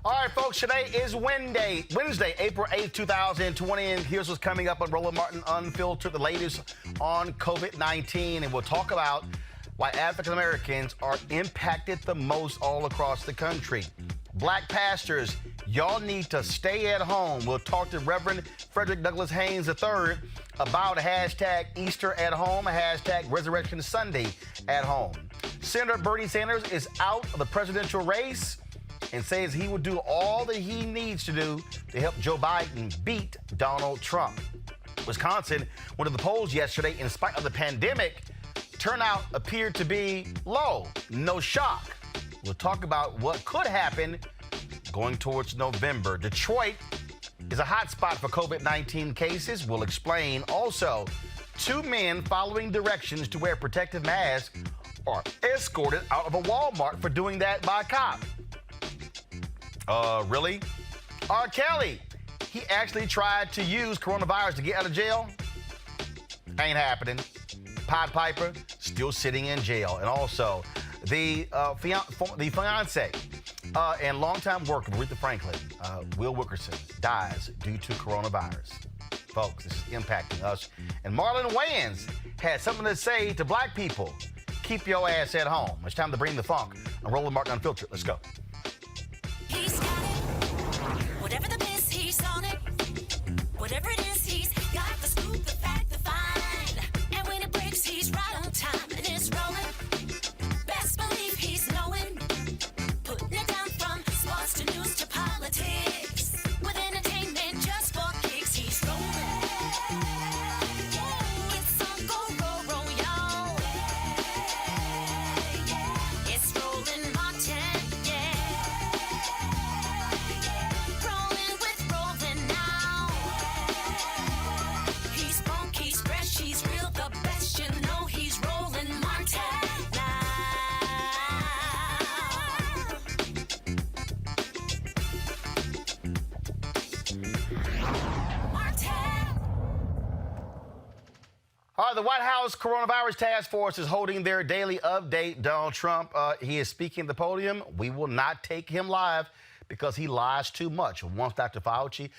All right, folks, today is Wednesday, April 8th, 2020, and here's what's coming up on Roland Martin Unfiltered, the latest on COVID-19, and we'll talk about why African Americans are impacted the most all across the country. Black pastors, y'all need to stay at home. We'll talk to Reverend Frederick Douglass Haynes III about hashtag Easter at home, hashtag Resurrection Sunday at home. Senator Bernie Sanders is out of the presidential race and says he will do all that he needs to do to help Joe Biden beat Donald Trump. Wisconsin went to the polls yesterday. In spite of the pandemic, turnout appeared to be low. No shock. We'll talk about what could happen going towards November. Detroit is a hotspot for COVID-19 cases. We'll explain. Also, 2 men following directions to wear protective masks are escorted out of a Walmart for doing that by a cop. Really? R. Kelly, he actually tried to use coronavirus to get out of jail. Ain't happening. Pied Piper, still sitting in jail. And also, the fiance and longtime worker of Aretha Franklin, Will Wilkerson, dies due to coronavirus. Folks, this is impacting us. And Marlon Wayans had something to say to black people. Keep your ass at home. It's time to bring the funk. I'm Roland Martin Unfiltered. Let's go. He's got it. Whatever the biz, he's on it. Whatever it is, he's got the scoop, the fact, the find. And when it breaks, he's right on time and it's rolling. Best believe he's knowing. Putting it down from sports to news to politics. With entertainment just for kicks, he's rolling. It's on go, roll, y'all. It's Roland Martin, yeah. Rolling with Roland now. He's funky, he's fresh, he's real, the best. You know he's Roland Martin now. Martin. All right, the White House Coronavirus Task Force is holding their daily update. Donald Trump, he is speaking at the podium. We will not take him live because he lies too much. Once Dr. Fauci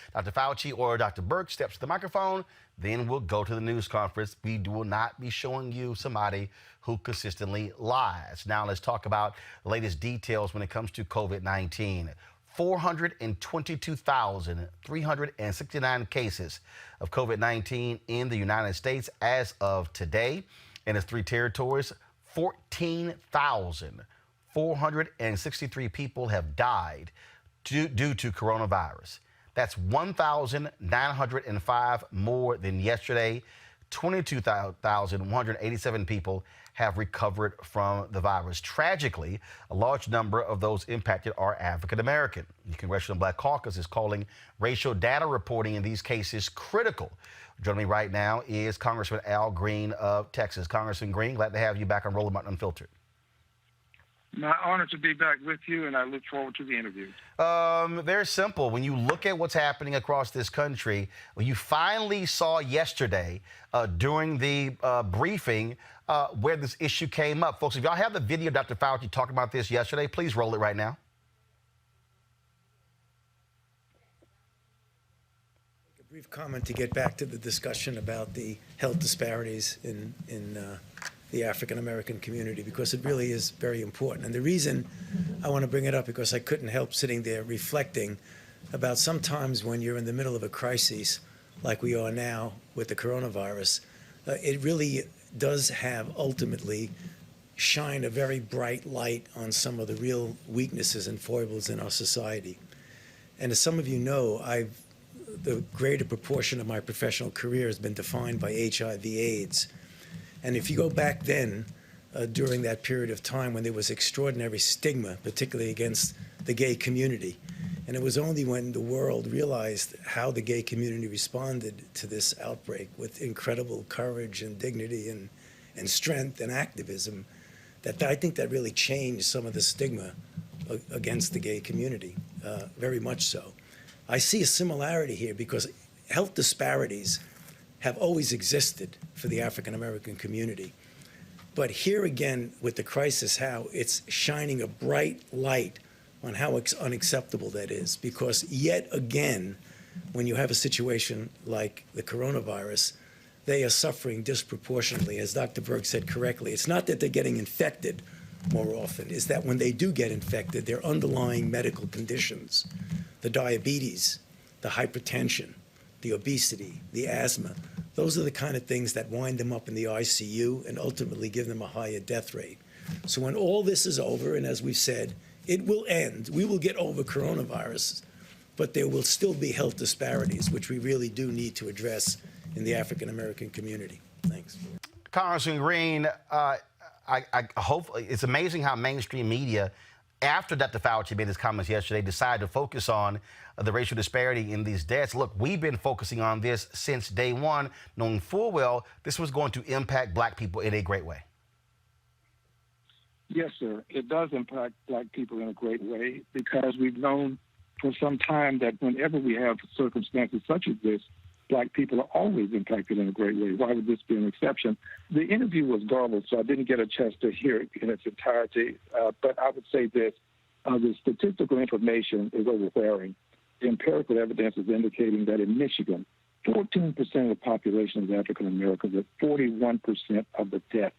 or Dr. Burke steps to the microphone, then we'll go to the news conference. We will not be showing you somebody who consistently lies. Now let's talk about the latest details when it comes to COVID-19. 422,369 cases of COVID-19 in the United States as of today. In its 3 territories, 14,463 people have died due to coronavirus. That's 1,905 more than yesterday. 22,187 people have recovered from the virus. Tragically, a large number of those impacted are African American. The Congressional Black Caucus is calling racial data reporting in these cases critical. Joining me right now is Congressman Al Green of Texas. Congressman Green, glad to have you back on Roland Martin Unfiltered. My honor to be back with you, and I look forward to the interview. Very simple. When you look at what's happening across this country, when you finally saw yesterday during the briefing where this issue came up. Folks, if y'all have the video of Dr. Fauci talking about this yesterday, please roll it right now. A brief comment to get back to the discussion about the health disparities in the African-American community, because it really is very important. And the reason I want to bring it up, because I couldn't help sitting there reflecting about sometimes when you're in the middle of a crisis like we are now with the coronavirus, it really does have ultimately shine a very bright light on some of the real weaknesses and foibles in our society. And as some of you know, the greater proportion of my professional career has been defined by HIV/AIDS. And if you go back then, during that period of time when there was extraordinary stigma, particularly against the gay community, and it was only when the world realized how the gay community responded to this outbreak with incredible courage and dignity and strength and activism, that I think that really changed some of the stigma against the gay community, very much so. I see a similarity here because health disparities have always existed for the African American community. But here again, with the crisis, how it's shining a bright light on how unacceptable that is. Because yet again, when you have a situation like the coronavirus, they are suffering disproportionately. As Dr. Berg said correctly, it's not that they're getting infected more often, it's that when they do get infected, their underlying medical conditions, the diabetes, the hypertension, the obesity, the asthma, those are the kind of things that wind them up in the ICU and ultimately give them a higher death rate. So when all this is over, and as we've said, it will end, we will get over coronavirus, but there will still be health disparities, which we really do need to address in the African American community. Thanks. Congressman Green, I hope it's amazing how mainstream media, after Dr. Fauci made his comments yesterday, decided to focus on the racial disparity in these deaths. Look, we've been focusing on this since day one, knowing full well this was going to impact black people in a great way. Yes, sir. It does impact black people in a great way because we've known for some time that whenever we have circumstances such as this, black people are always impacted in a great way. Why would this be an exception? The interview was garbled, so I didn't get a chance to hear it in its entirety. But I would say this, the statistical information is overwhelming. The empirical evidence is indicating that in Michigan, 14% of the population is African American, with 41% of the deaths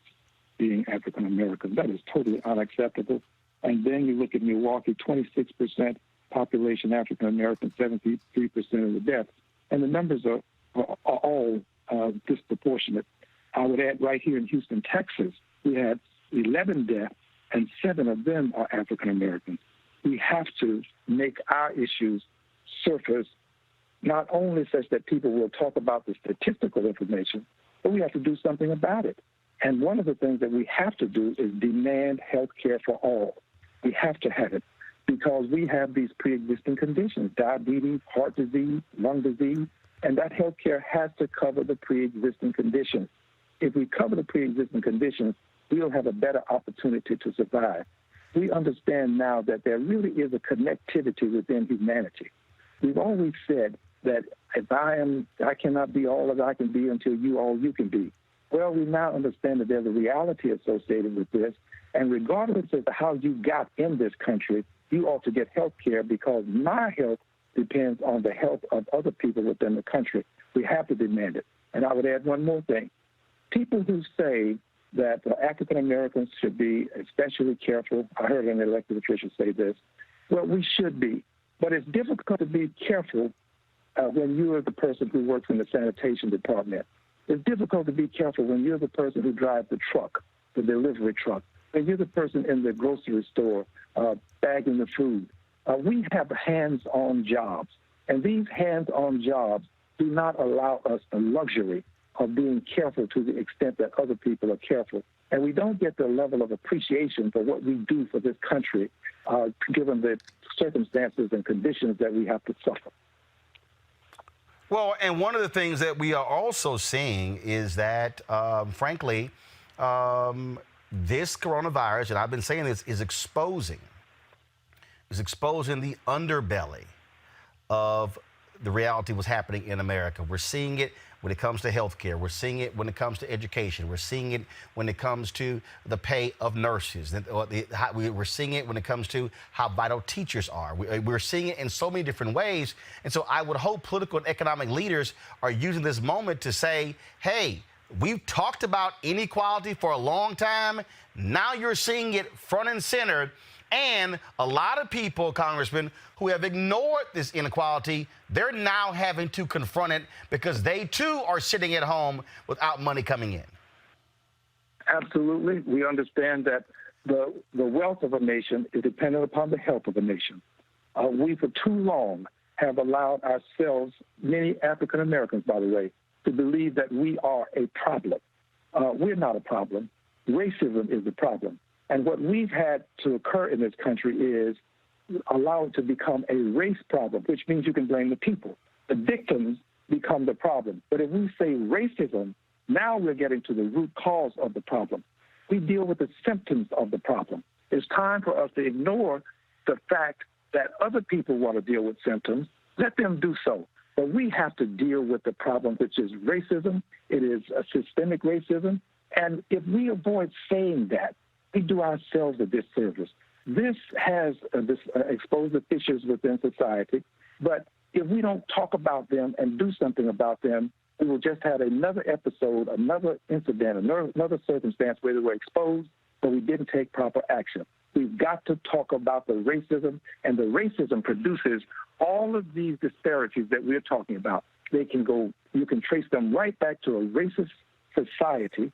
being African American. That is totally unacceptable. And then you look at Milwaukee, 26% population African American, 73% of the deaths. And the numbers are all disproportionate. I would add right here in Houston, Texas, we had 11 deaths, and 7 of them are African Americans. We have to make our issues surface, not only such that people will talk about the statistical information, but we have to do something about it. And one of the things that we have to do is demand health care for all. We have to have it because we have these pre-existing conditions, diabetes, heart disease, lung disease, and that health care has to cover the pre-existing conditions. If we cover the pre-existing conditions, we'll have a better opportunity to survive. We understand now that there really is a connectivity within humanity. We've always said that if I cannot be all that I can be until you all you can be. Well, we now understand that there's a reality associated with this, and regardless of how you got in this country, you ought to get health care because my health depends on the health of other people within the country. We have to demand it. And I would add one more thing. People who say that African Americans should be especially careful, I heard an elected official say this, well, we should be. But it's difficult to be careful when you are the person who works in the sanitation department. It's difficult to be careful when you're the person who drives the truck, the delivery truck, when you're the person in the grocery store bagging the food. We have hands-on jobs, and these hands-on jobs do not allow us the luxury of being careful to the extent that other people are careful. And we don't get the level of appreciation for what we do for this country, given the circumstances and conditions that we have to suffer. Well, and one of the things that we are also seeing is that, frankly, this coronavirus, and I've been saying this, is exposing the underbelly of the reality what's happening in America. We're seeing it when it comes to healthcare. We're seeing it when it comes to education. We're seeing it when it comes to the pay of nurses. We're seeing it when it comes to how vital teachers are. We're seeing it in so many different ways. And so I would hope political and economic leaders are using this moment to say, hey, we've talked about inequality for a long time. Now you're seeing it front and center. And a lot of people, Congressman, who have ignored this inequality, they're now having to confront it because they, too, are sitting at home without money coming in. Absolutely. We understand that the wealth of a nation is dependent upon the health of a nation. We, for too long, have allowed ourselves, many African Americans, by the way, to believe that we are a problem. We're not a problem. Racism is the problem. And what we've had to occur in this country is allow it to become a race problem, which means you can blame the people. The victims become the problem. But if we say racism, Now we're getting to the root cause of the problem. We deal with the symptoms of the problem. It's time for us to ignore the fact that other people want to deal with symptoms. Let them do so. But we have to deal with the problem, which is racism. It is a systemic racism. And if we avoid saying that, we do ourselves a disservice. This has exposed the issues within society. But if we don't talk about them and do something about them, we will just have another episode, another incident, another circumstance where they were exposed, but we didn't take proper action. We've got to talk about the racism, and the racism produces all of these disparities that we're talking about. You can trace them right back to a racist society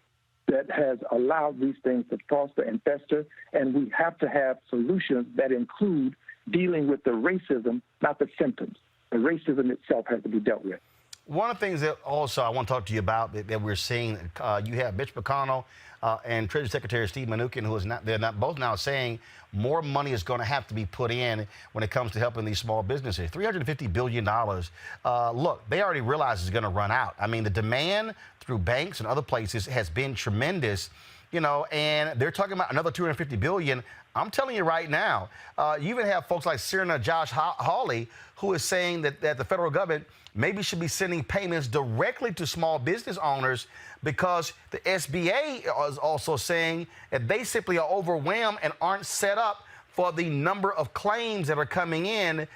that has allowed these things to foster and fester, and we have to have solutions that include dealing with the racism, not the symptoms. The racism itself has to be dealt with. One of the things that also I want to talk to you about that we're seeing, you have Mitch McConnell and Treasury Secretary Steve Mnuchin, they're both now saying more money is going to have to be put in when it comes to helping these small businesses. $350 billion. Look, they already realize it's going to run out. I mean, the demand through banks and other places has been tremendous, and they're talking about another $250 billion. I'm telling you right now, you even have folks like Senator Josh Hawley, who is saying that the federal government maybe should be sending payments directly to small business owners, because the SBA is also saying that they simply are overwhelmed and aren't set up for the number of claims that are coming in.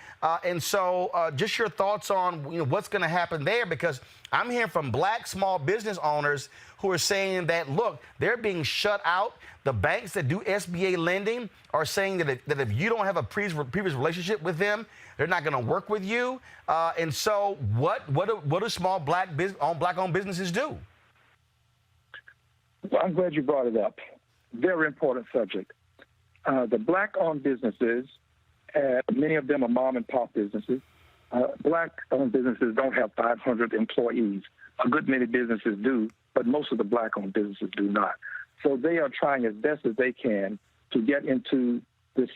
And so just your thoughts on what's going to happen there, because I'm hearing from black small business owners who are saying that, look, they're being shut out. The banks that do SBA lending are saying that if you don't have a previous relationship with them, they're not going to work with you. And so what do small black-owned businesses do? Well, I'm glad you brought it up. Very important subject. The black-owned businesses, many of them are mom-and-pop businesses. Black-owned businesses don't have 500 employees. A good many businesses do, but most of the black-owned businesses do not. So they are trying as best as they can to get into this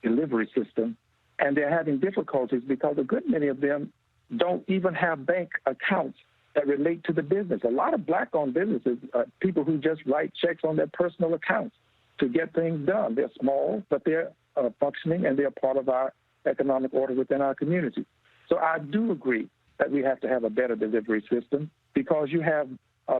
delivery system, and they're having difficulties because a good many of them don't even have bank accounts that relate to the business. A lot of black-owned businesses are people who just write checks on their personal accounts to get things done. They're small, but they're functioning, and they're part of our economic order within our community. So I do agree that we have to have a better delivery system, because you have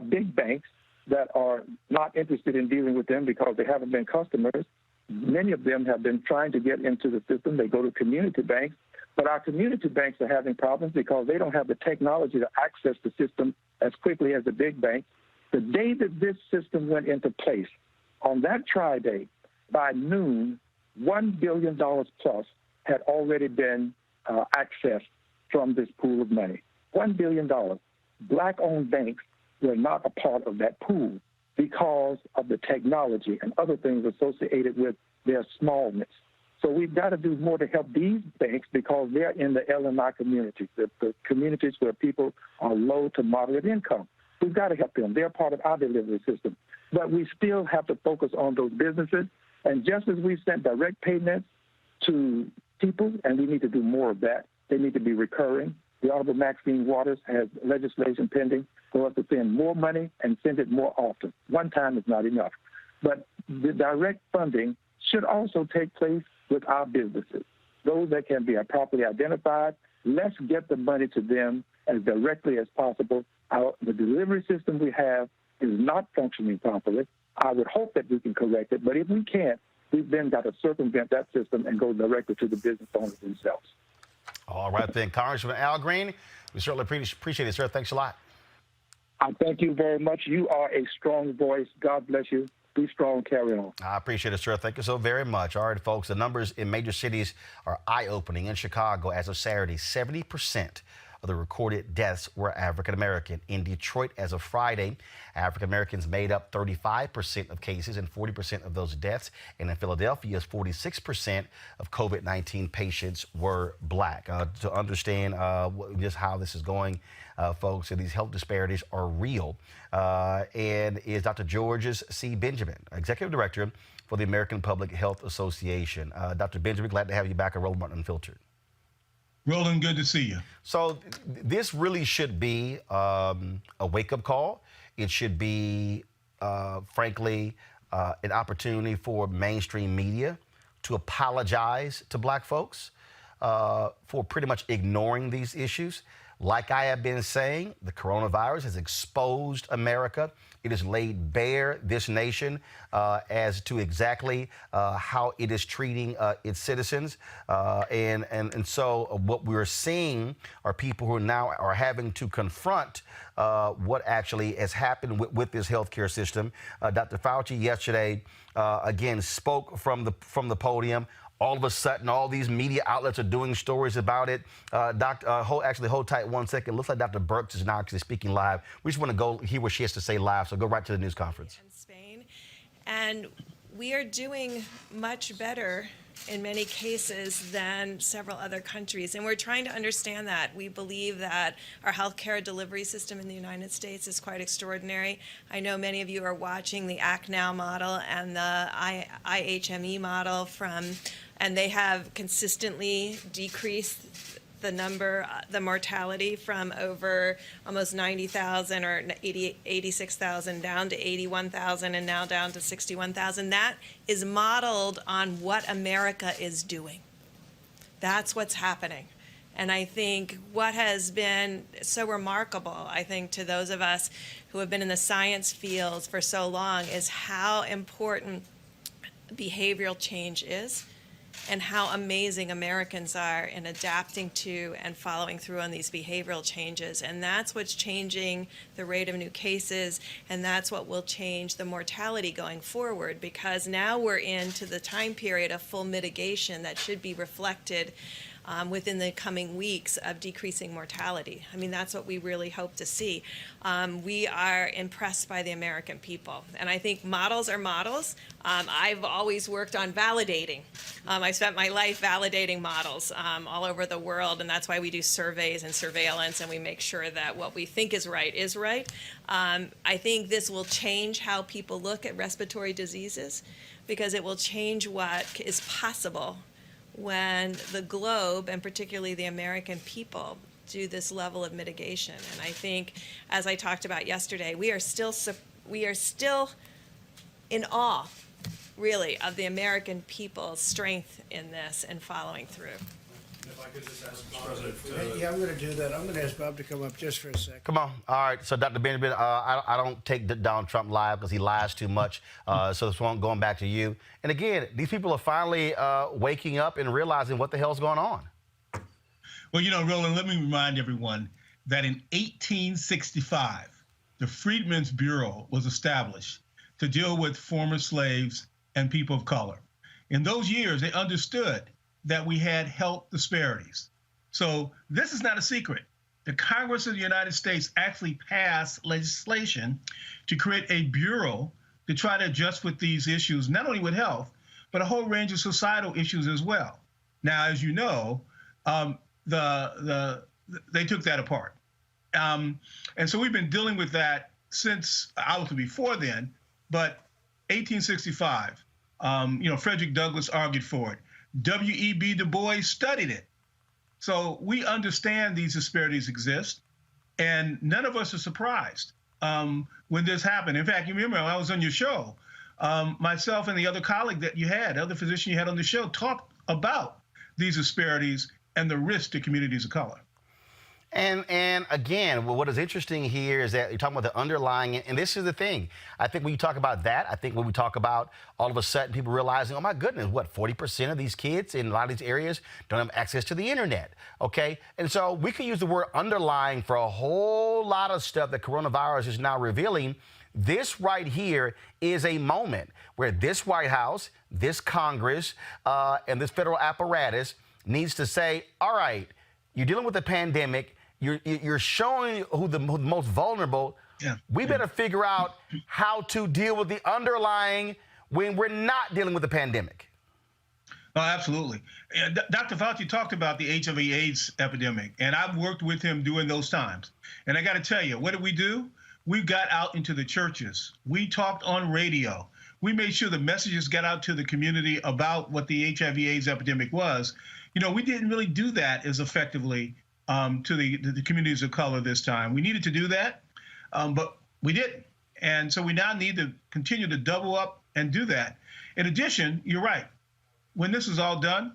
big banks that are not interested in dealing with them because they haven't been customers. Many of them have been trying to get into the system. They go to community banks, but our community banks are having problems because they don't have the technology to access the system as quickly as the big banks. The day that this system went into place, on that tri-day, by noon, $1 billion plus had already been accessed from this pool of money. $1 billion. Black-owned banks were not a part of that pool because of the technology and other things associated with their smallness. So we've got to do more to help these banks, because they're in the LMI communities, the communities where people are low to moderate income. We've got to help them. They're part of our delivery system. But we still have to focus on those businesses. And just as we sent direct payments to people, and we need to do more of that, they need to be recurring. The Honorable Maxine Waters has legislation pending for us to send more money and send it more often. One time is not enough. But the direct funding should also take place with our businesses. Those that can be properly identified, let's get the money to them as directly as possible. The delivery system we have is not functioning properly. I would hope that we can correct it, but if we can't, we've then got to circumvent that system and go directly to the business owners themselves. All right, then. Congressman Al Green, we certainly appreciate it, sir. Thanks a lot. I thank you very much. You are a strong voice. God bless you. Be strong. Carry on. I appreciate it, sir. Thank you so very much. All right, folks, the numbers in major cities are eye-opening. In Chicago, as of Saturday, 70% of the recorded deaths were African-American. In Detroit, as of Friday, African-Americans made up 35% of cases and 40% of those deaths. And in Philadelphia, 46% of COVID-19 patients were black. To understand just how this is going, folks, and these health disparities are real. And is Dr. Georges C. Benjamin, Executive Director for the American Public Health Association. Dr. Benjamin, glad to have you back at Roland Martin Unfiltered. Roland, good to see you. So this really should be a wake-up call. It should be, frankly, an opportunity for mainstream media to apologize to black folks for pretty much ignoring these issues. Like I have been saying, the coronavirus has exposed America. It has laid bare this nation as to exactly how it is treating its citizens. And so what we're seeing are people who now are having to confront what actually has happened with this healthcare system. Dr. Fauci yesterday, again, spoke from the podium. All of a sudden, all these media outlets are doing stories about it. Hold tight 1 second. Looks like Dr. Burks is now actually speaking live. We just want to go hear what she has to say live, so go right to the news conference. In Spain, and we are doing much better in many cases than several other countries, and we're trying to understand that. We believe that our healthcare delivery system in the United States is quite extraordinary. I know many of you are watching the Act Now model and the IHME model and they have consistently decreased the mortality from over almost 90,000 or 86,000 down to 81,000 and now down to 61,000. That is modeled on what America is doing. That's what's happening. And I think what has been so remarkable, I think, to those of us who have been in the science fields for so long is how important behavioral change is, and how amazing Americans are in adapting to and following through on these behavioral changes. And that's what's changing the rate of new cases, and that's what will change the mortality going forward, because now we're into the time period of full mitigation that should be reflected within the coming weeks of decreasing mortality. I mean, that's what we really hope to see. We are impressed by the American people. And I think models are models. I've always worked on validating. I spent my life validating models all over the world, and that's why we do surveys and surveillance, and we make sure that what we think is right is right. I think this will change how people look at respiratory diseases, because it will change what is possible when the globe, and particularly the American people, do this level of mitigation. And I think, as I talked about yesterday, we are still in awe, really, of the American people's strength in this and following through. If I could just ask Mr. President. Yeah, I'm going to do that. I'm going to ask Bob to come up just for a second. Come on. All right. So, Dr. Benjamin, I don't take Donald Trump live because he lies too much. So this one going back to you. And again, these people are finally waking up and realizing what the hell's going on. Well, you know, Roland, let me remind everyone that in 1865, the Freedmen's Bureau was established to deal with former slaves and people of color. In those years, they understood that we had health disparities. So this is not a secret. The Congress of the United States actually passed legislation to create a bureau to try to adjust with these issues, not only with health, but a whole range of societal issues as well. Now, as you know, they took that apart. And so we've been dealing with that since, obviously before then, but 1865, Frederick Douglass argued for it. W.E.B. Du Bois studied it. So we understand these disparities exist, and none of us are surprised when this happened. In fact, you remember when I was on your show, myself and the other colleague that you had, other physician you had on the show, talked about these disparities and the risk to communities of color. And again, what is interesting here is that you're talking about the underlying, and this is the thing. I think when you talk about that, I think when we talk about all of a sudden people realizing, oh my goodness, 40% of these kids in a lot of these areas don't have access to the internet, okay? And so we could use the word underlying for a whole lot of stuff that coronavirus is now revealing. This right here is a moment where this White House, this Congress, and this federal apparatus needs to say, all right, you're dealing with a pandemic. You're showing who the most vulnerable. Yeah. We better figure out how to deal with the underlying when we're not dealing with the pandemic. Oh, absolutely. Dr. Fauci talked about the HIV/AIDS epidemic, and I've worked with him during those times. And I got to tell you, what did we do? We got out into the churches. We talked on radio. We made sure the messages got out to the community about what the HIV/AIDS epidemic was. You know, we didn't really do that as effectively to the communities of color this time. We needed to do that, but we didn't. And so we now need to continue to double up and do that. In addition, you're right. When this is all done,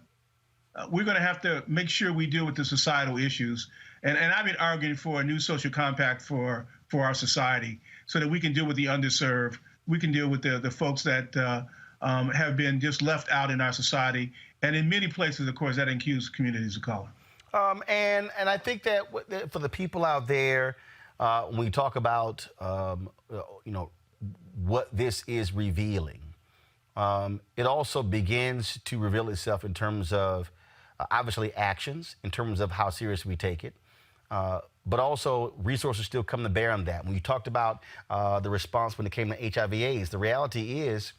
we're going to have to make sure we deal with the societal issues. And I've been arguing for a new social compact for our society so that we can deal with the underserved. We can deal with the folks that have been just left out in our society. And in many places, of course, that includes communities of color. And I think that for the people out there, when we talk about, what this is revealing, it also begins to reveal itself in terms of, obviously, actions, in terms of how serious we take it. But also resources still come to bear on that. When you talked about the response when it came to HIV/AIDS, the reality is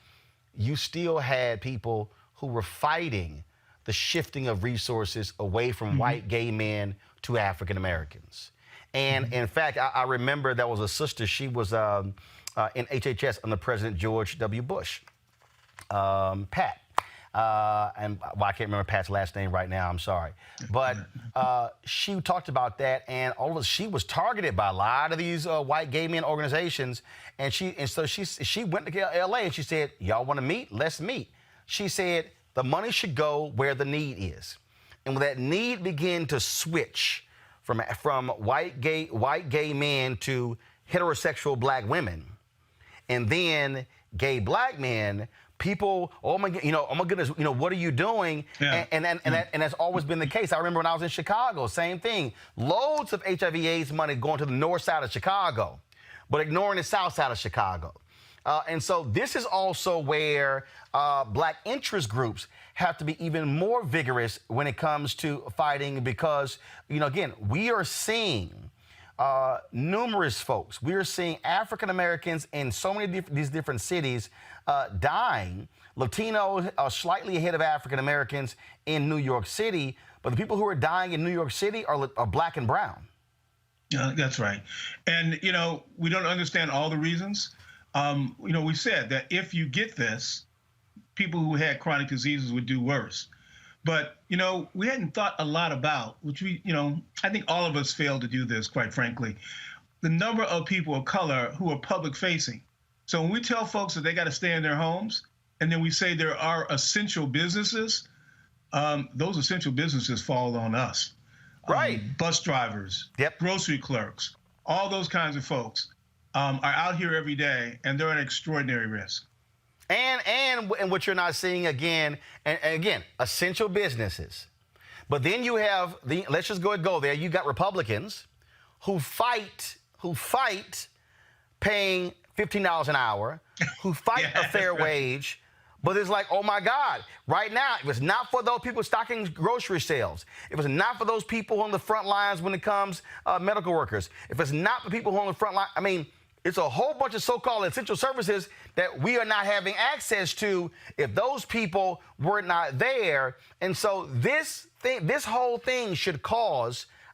you still had people who were fighting the shifting of resources away from white gay men to African Americans. And in fact, I remember there was a sister, she was in HHS under President George W. Bush, Pat. And I can't remember Pat's last name right now, I'm sorry. But she talked about that, and she was targeted by a lot of these white gay men organizations. And so she went to LA and she said, y'all want to meet? Let's meet. She said, the money should go where the need is. And when that need began to switch from white gay men to heterosexual black women, and then gay black men, people, oh my goodness, what are you doing? Yeah. And that's always been the case. I remember when I was in Chicago, same thing. Loads of HIV/AIDS money going to the north side of Chicago, but ignoring the south side of Chicago. And so this is also where black interest groups have to be even more vigorous when it comes to fighting, because, again, we are seeing numerous folks. We are seeing African Americans in so many these different cities dying. Latinos are slightly ahead of African Americans in New York City, but the people who are dying in New York City are black and brown. Yeah, that's right. And, we don't understand all the reasons. We said that if you get this, people who had chronic diseases would do worse. But, we hadn't thought a lot about, which I think all of us failed to do this, quite frankly, the number of people of color who are public facing. So when we tell folks that they got to stay in their homes, and then we say there are essential businesses, those essential businesses fall on us. Right. Bus drivers, grocery clerks, all those kinds of folks are out here every day, and they're at extraordinary risk. And what you're not seeing again, and again, essential businesses. But then you have let's just go there. You got Republicans who fight paying $15 an hour, who fight a fair wage. But it's like, oh my God, right now, if it's not for those people stocking grocery shelves, if it's not for those people on the front lines when it comes medical workers, if it's not for people who are on the front line, I mean, it's a whole bunch of so-called essential services that we are not having access to if those people were not there. And so this whole thing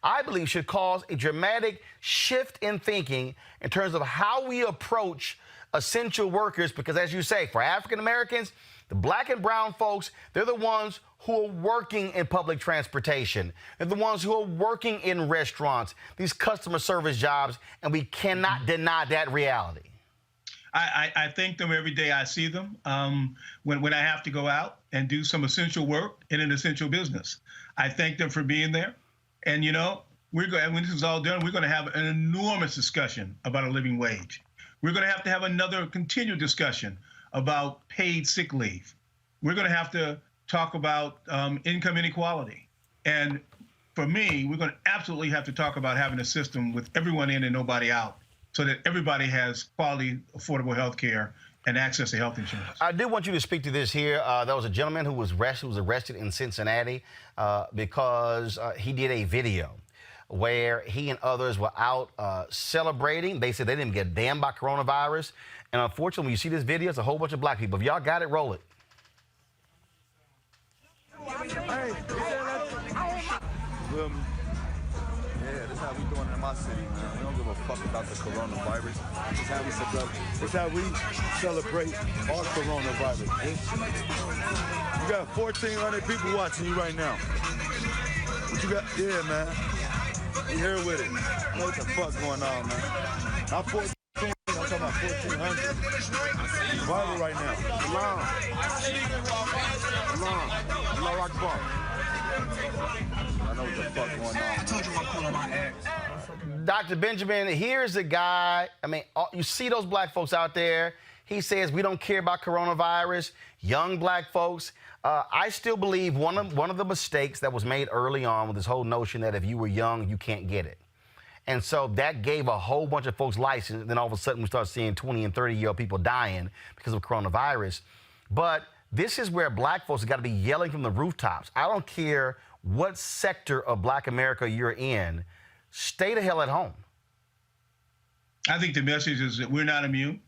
I believe should cause a dramatic shift in thinking in terms of how we approach essential workers, because as you say, for African Americans, the black and brown folks, they're the ones who are working in public transportation. They're the ones who are working in restaurants, these customer service jobs, and we cannot deny that reality. I thank them every day I see them when I have to go out and do some essential work in an essential business. I thank them for being there. And, when this is all done, we're going to have an enormous discussion about a living wage. We're going to have another continued discussion about paid sick leave. We're going to have to talk about income inequality. And for me, we're going to absolutely have to talk about having a system with everyone in and nobody out, so that everybody has quality, affordable health care and access to health insurance. I did want you to speak to this here. There was a gentleman who was arrested in Cincinnati because he did a video where he and others were out celebrating. They said they didn't get damned by coronavirus. And unfortunately, when you see this video, it's a whole bunch of black people. If y'all got it, roll it. Yeah, that's how we doing it in my city, man. We don't give a fuck about the coronavirus. It's how we celebrate our coronavirus, bitch. You got 1,400 people watching you right now. What you got? Yeah, man. We here with it. Know what the fuck going on, man. I'm 14. talking about 1,400. Viral right now. Allah Akbar. I know what the fuck going on. I told you I'm pulling my ass. Dr. Benjamin, here's a guy. I mean, you see those black folks out there. He says we don't care about coronavirus. Young black folks. I still believe one of the mistakes that was made early on with this whole notion that if you were young, you can't get it. And so that gave a whole bunch of folks license. Then all of a sudden we start seeing 20 and 30-year-old people dying because of coronavirus. But this is where black folks have got to be yelling from the rooftops. I don't care what sector of black America you're in. Stay the hell at home. I think the message is that we're not immune.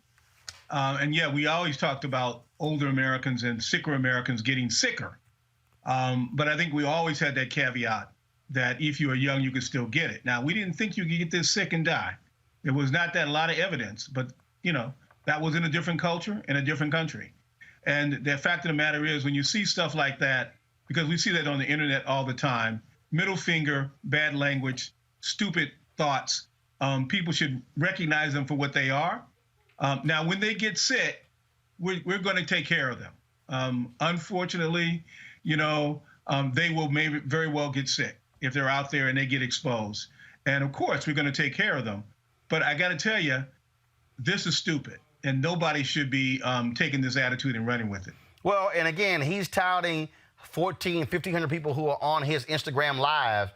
And yeah, we always talked about older Americans and sicker Americans getting sicker. But I think we always had that caveat that if you were young, you could still get it. Now, we didn't think you could get this sick and die. There was not that a lot of evidence, but you know, that was in a different culture, in a different country. And the fact of the matter is, when you see stuff like that, because we see that on the internet all the time, middle finger, bad language, stupid thoughts, people should recognize them for what they are. Now, when they get sick, we're going to take care of them. Unfortunately, you know, they will maybe very well get sick if they're out there and they get exposed. And of course, we're going to take care of them. But I got to tell you, this is stupid. And nobody should be taking this attitude and running with it. Well, and again, he's touting 1,500 people who are on his Instagram Live.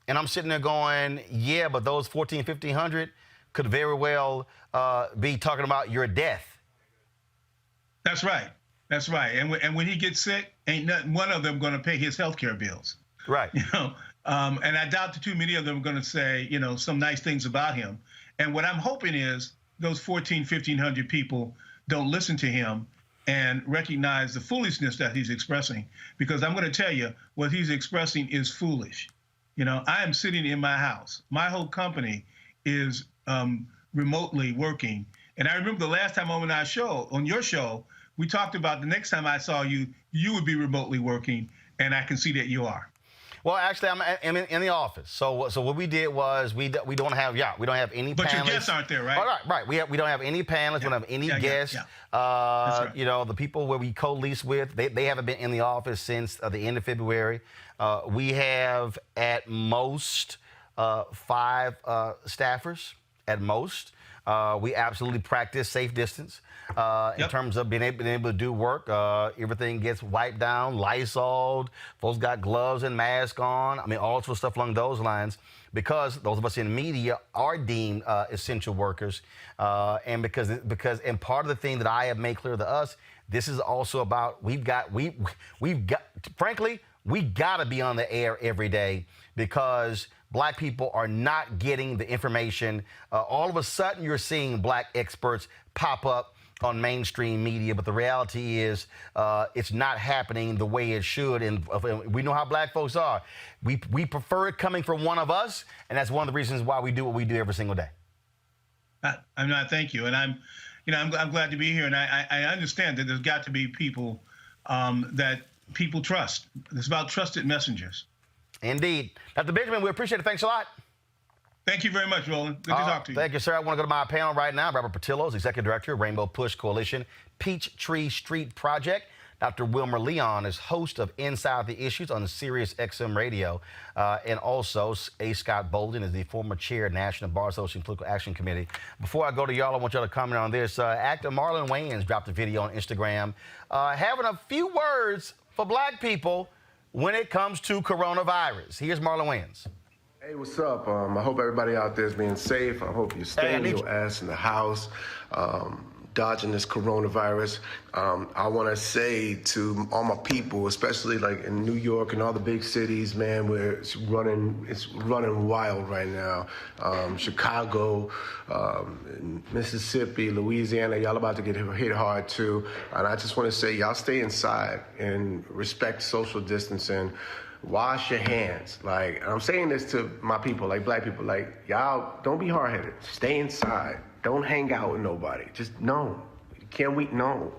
And I'm sitting there going, yeah, but those 1,500 could very well be talking about your death. That's right. That's right. And when he gets sick, ain't not one of them going to pay his health care bills. Right. You know, and I doubt too many of them are going to say, you know, some nice things about him. And what I'm hoping is those 1,500 people don't listen to him and recognize the foolishness that he's expressing. Because I'm going to tell you, what he's expressing is foolish. You know, I am sitting in my house. My whole company is remotely working. And I remember the last time on your show, we talked about the next time I saw you, you would be remotely working, and I can see that you are. Well, actually, I'm in the office. So what we did was we don't have any panelists. But your guests aren't there, right? Oh, right. We don't have any panelists. We don't have any guests. Right. You know, the people where we co-lease with, they haven't been in the office since the end of February. We have at most 5 staffers at most. We absolutely practice safe distance in terms of being able to do work. Everything gets wiped down, Lysol'd. Folks got gloves and masks on. I mean, all sorts of stuff along those lines, because those of us in media are deemed essential workers. And because part of the thing that I have made clear to us, this is also about we've got frankly, we got to be on the air every day, because black people are not getting the information. All of a sudden, you're seeing black experts pop up on mainstream media, but the reality is it's not happening the way it should. And we know how black folks are. We prefer it coming from one of us, and that's one of the reasons why we do what we do every single day. Thank you, and I'm glad to be here, and I understand that there's got to be people that people trust. It's about trusted messengers. Indeed. Dr. Benjamin, we appreciate it. Thanks a lot. Thank you very much, Roland. Good to talk to you. Thank you, sir. I want to go to my panel right now. Robert Patillo is Executive Director of Rainbow Push Coalition Peachtree Street Project. Dr. Wilmer Leon is host of Inside the Issues on the Sirius XM Radio. And also, A. Scott Bolden is the former chair of National Bar Association Political Action Committee. Before I go to y'all, I want y'all to comment on this. Actor Marlon Wayans dropped a video on Instagram having a few words for black people when it comes to coronavirus. Here's Marlon Wayans. Hey, what's up? I hope everybody out there is being safe. I hope you're staying your ass in the house, dodging this coronavirus. I want to say to all my people, especially like in New York and all the big cities, man, where it's running wild right now. Chicago, Mississippi, Louisiana, y'all about to get hit hard too. And I just want to say, y'all stay inside and respect social distancing. Wash your hands. Like, I'm saying this to my people, like black people, like, y'all don't be hard-headed. Stay inside. Don't hang out with nobody. Just no. Can't we? No.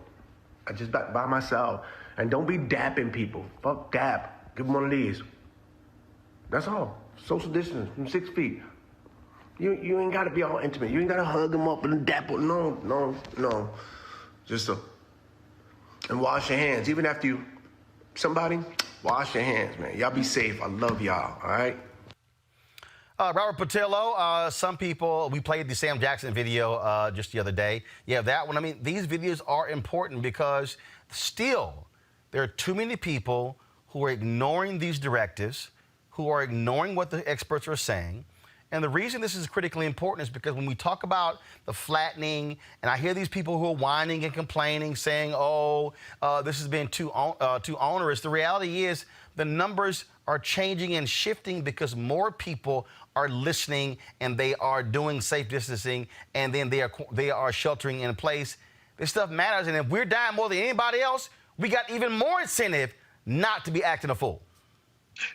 I just by myself. And don't be dapping people. Fuck dap. Give them one of these. That's all. Social distance from 6 feet. You ain't got to be all intimate. You ain't got to hug them up and dap them. No. Just and wash your hands. Even after you, somebody, wash your hands, man. Y'all be safe. I love y'all, all right? Robert Patillo, some people, we played the Sam Jackson video just the other day. Yeah, that one. I mean, these videos are important because still there are too many people who are ignoring these directives, who are ignoring what the experts are saying. And the reason this is critically important is because when we talk about the flattening, and I hear these people who are whining and complaining, saying, this has been too onerous, the reality is the numbers are changing and shifting because more people are listening and they are doing safe distancing, and then they are sheltering in place. This stuff matters, and if we're dying more than anybody else, we got even more incentive not to be acting a fool.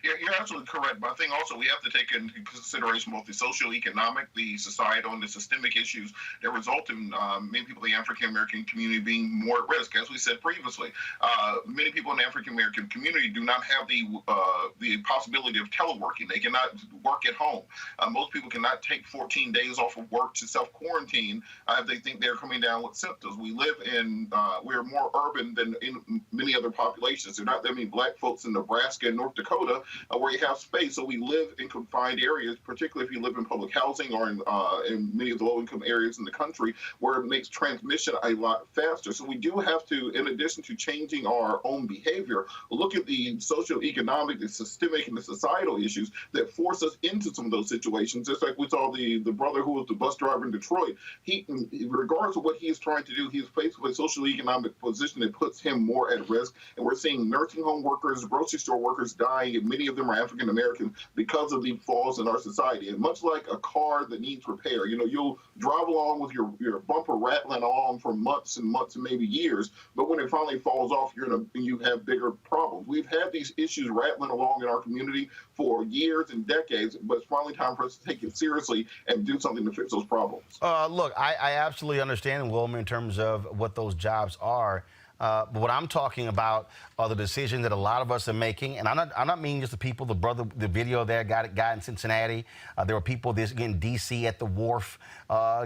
You're absolutely correct, but I think also we have to take into consideration both the socio-economic, the societal, and the systemic issues that result in many people in the African-American community being more at risk. As we said previously, many people in the African-American community do not have the possibility of teleworking. They cannot work at home. Most people cannot take 14 days off of work to self-quarantine if they think they're coming down with symptoms. We live in, we're more urban than in many other populations. There are not that many black folks in Nebraska and North Dakota where you have space. So we live in confined areas, particularly if you live in public housing or in many of the low-income areas in the country, where it makes transmission a lot faster. So we do have to, in addition to changing our own behavior, look at the socioeconomic, the systemic, and the societal issues that force us into some of those situations. Just like we saw the brother who was the bus driver in Detroit. He, regardless of what he is trying to do, he is faced with a socioeconomic position that puts him more at risk. And we're seeing nursing home workers, grocery store workers dying, and many of them are African American because of the flaws in our society. And much like a car that needs repair, you'll drive along with your bumper rattling along for months and months and maybe years, but when it finally falls off, you have bigger problems. We've had these issues rattling along in our community for years and decades, but it's finally time for us to take it seriously and do something to fix those problems. Look, I absolutely understand, Wilma, in terms of what those jobs are. But what I'm talking about are the decisions that a lot of us are making, and I'm not meaning just the people. The video there got in Cincinnati. There were people in D.C. at the wharf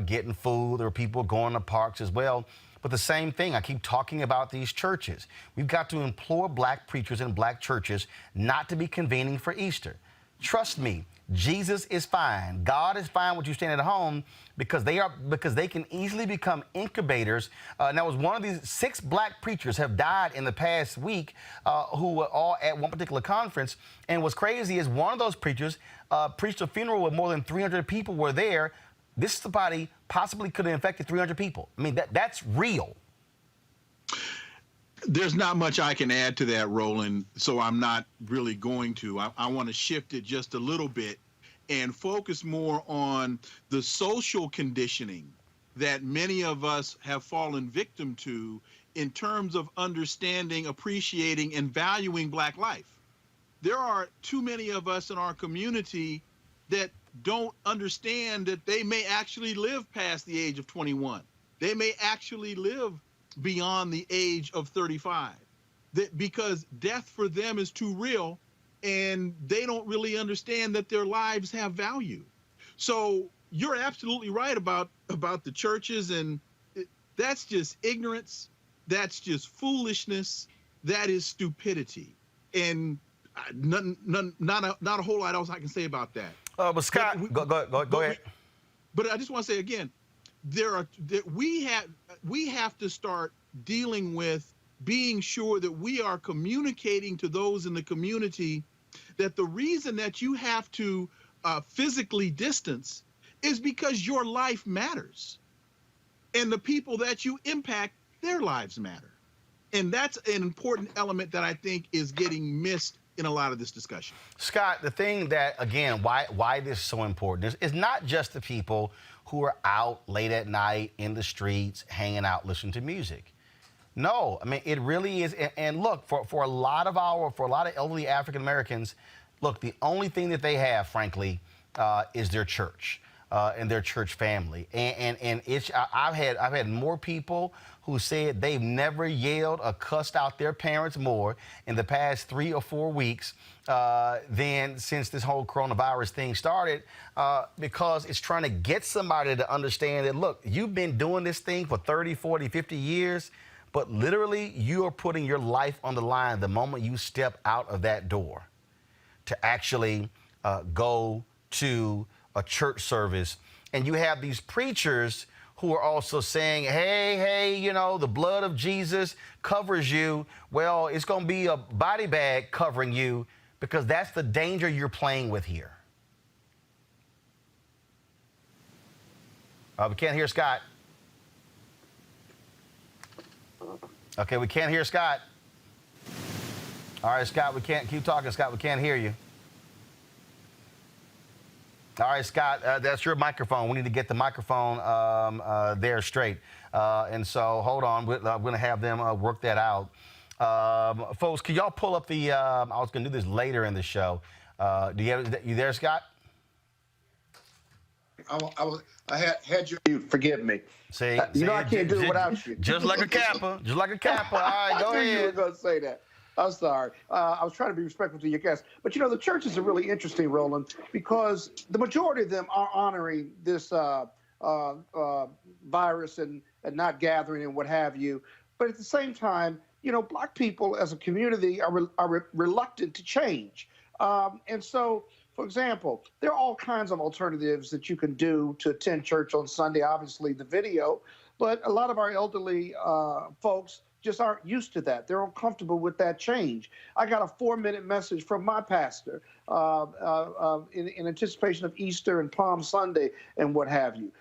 getting food. There were people going to parks as well. But the same thing, I keep talking about these churches. We've got to implore black preachers and black churches not to be convening for Easter. Trust me, Jesus is fine. God is fine with you staying at home because they can easily become incubators. And that was one of these 6 black preachers have died in the past week who were all at one particular conference. And what's crazy is one of those preachers preached a funeral where more than 300 people were there. This somebody possibly could have infected 300 people. I mean, that's real. There's not much I can add to that, Roland, so I'm not really going to. I want to shift it just a little bit and focus more on the social conditioning that many of us have fallen victim to in terms of understanding, appreciating, and valuing Black life. There are too many of us in our community that don't understand that they may actually live past the age of 21. They may actually live beyond the age of 35, because death for them is too real and they don't really understand that their lives have value. So you're absolutely right about the churches, and that's just ignorance. That's just foolishness. That is stupidity. And not a whole lot else I can say about that. But Scott, go ahead. But I just want to say again, we have to start dealing with being sure that we are communicating to those in the community that the reason that you have to physically distance is because your life matters, and the people that you impact, their lives matter. And that's an important element that I think is getting missed in a lot of this discussion. Scott, the thing that, again, why this is so important is not just the people who are out late at night in the streets, hanging out, listening to music. No, I mean, it really is. And look, for a lot of elderly African Americans, look, the only thing that they have, frankly, is their church. in their church family. And I've had more people who said they've never yelled or cussed out their parents more in the past 3 or 4 weeks than since this whole coronavirus thing started, because it's trying to get somebody to understand that, look, you've been doing this thing for 30, 40, 50 years, but literally you are putting your life on the line the moment you step out of that door to actually go to a church service. And you have these preachers who are also saying, hey, you know, the blood of Jesus covers you. Well, it's going to be a body bag covering you, because that's the danger you're playing with here. We can't hear Scott. Okay, we can't hear Scott. All right, Scott, we can't keep talking. Scott, we can't hear you. All right, Scott, that's your microphone. We need to get the microphone there straight. And so, hold on. I'm going to have them work that out. Folks, can y'all pull up the, I was going to do this later in the show. You there, Scott? I had you. Forgive me. See, I can't do it without you. Just like a Kappa. Just like a Kappa. All right, go ahead. You were going to say that. I'm sorry. I was trying to be respectful to your guests. But, the churches are really interesting, Roland, because the majority of them are honoring this virus and not gathering and what have you. But at the same time, Black people as a community are reluctant to change. And so, for example, there are all kinds of alternatives that you can do to attend church on Sunday, obviously the video. But a lot of our elderly folks just aren't used to that. They're uncomfortable with that change. I got a 4-minute message from my pastor in anticipation of Easter and Palm Sunday and what have you.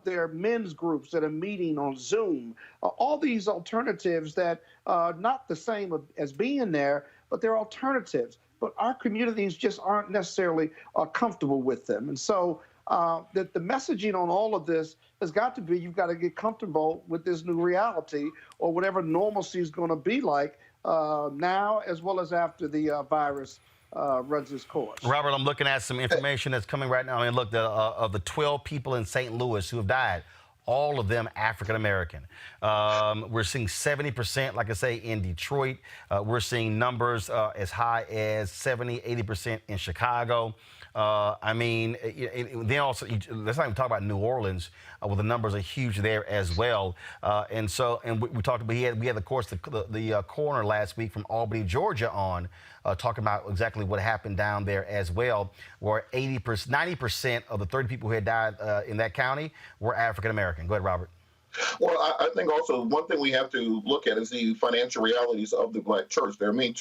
There are men's groups that are meeting on Zoom. All these alternatives that are not the same as being there, but they're alternatives. But our communities just aren't necessarily comfortable with them. And so that the messaging on all of this has got to be, you've got to get comfortable with this new reality, or whatever normalcy is going to be like now as well as after the virus runs its course. Robert, I'm looking at some information that's coming right now. I mean, look, of the 12 people in St. Louis who have died, all of them African-American. We're seeing 70%, like I say, in Detroit. We're seeing numbers as high as 70, 80% in Chicago. I mean, then also, let's not even talk about New Orleans, where the numbers are huge there as well. And we talked about, we had, of course, the coroner last week from Albany, Georgia on, talking about exactly what happened down there as well, where 90% of the 30 people who had died in that county were African-American. Go ahead, Robert. Well, I think also one thing we have to look at is the financial realities of the Black church. There are many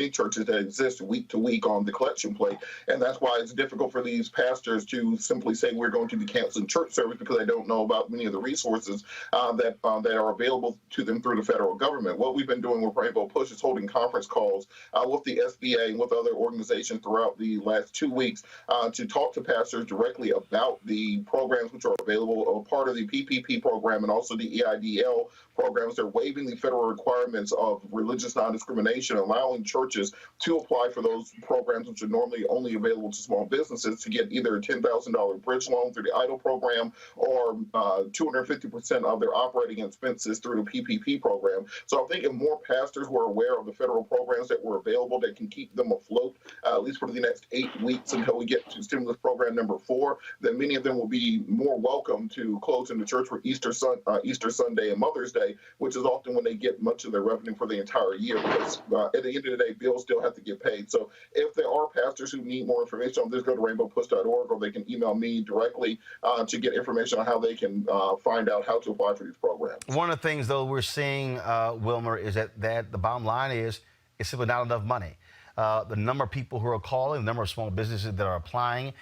churches that exist week to week on the collection plate, and that's why it's difficult for these pastors to simply say we're going to be canceling church service, because they don't know about many of the resources that are available to them through the federal government. What we've been doing with Rainbow Push is holding conference calls with the SBA and with other organizations throughout the last 2 weeks to talk to pastors directly about the programs which are available, part of the PPP program and also the EIDL programs. They're waiving the federal requirements of religious non-discrimination, allowing churches to apply for those programs, which are normally only available to small businesses, to get either a $10,000 bridge loan through the EIDL program or 250% of their operating expenses through the PPP program. So I think if more pastors were aware of the federal programs that were available that can keep them afloat, at least for the next 8 weeks until we get to stimulus program number 4, then many of them will be more welcome to closing the church for Easter Sunday and Mother's Day, which is often when they get much of their revenue for the entire year, because at the end of the day, bills still have to get paid. So if there are pastors who need more information on this, go to rainbowpush.org, or they can email me directly to get information on how they can find out how to apply for these programs. One of the things, though, we're seeing, Wilmer, is that the bottom line is it's simply not enough money. The number of people who are calling, the number of small businesses that are applying,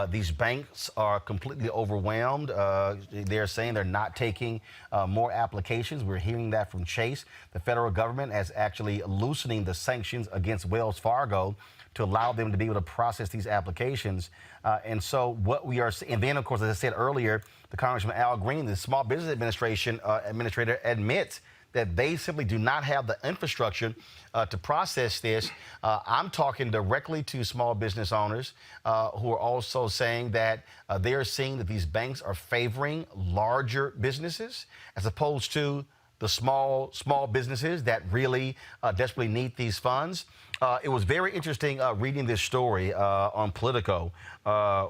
these banks are completely overwhelmed. They're saying they're not taking more applications. We're hearing that from Chase. The federal government is actually loosening the sanctions against Wells Fargo to allow them to be able to process these applications. And so what we are seeing, and then, of course, as I said earlier, the Congressman Al Green, the Small Business Administrator, admits that they simply do not have the infrastructure to process this. I'm talking directly to small business owners who are also saying that they are seeing that these banks are favoring larger businesses as opposed to the small businesses that really desperately need these funds. It was very interesting reading this story on Politico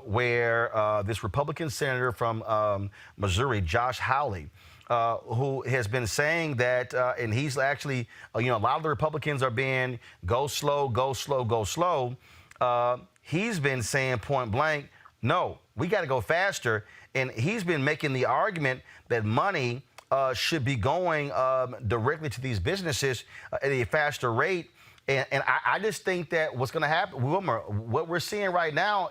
where this Republican senator from Missouri, Josh Hawley, who has been saying that, and he's actually, a lot of the Republicans are being go slow, go slow, go slow. He's been saying point blank, no, we got to go faster. And he's been making the argument that money should be going directly to these businesses at a faster rate. And I just think that what's going to happen, Wilmer, what we're seeing right now,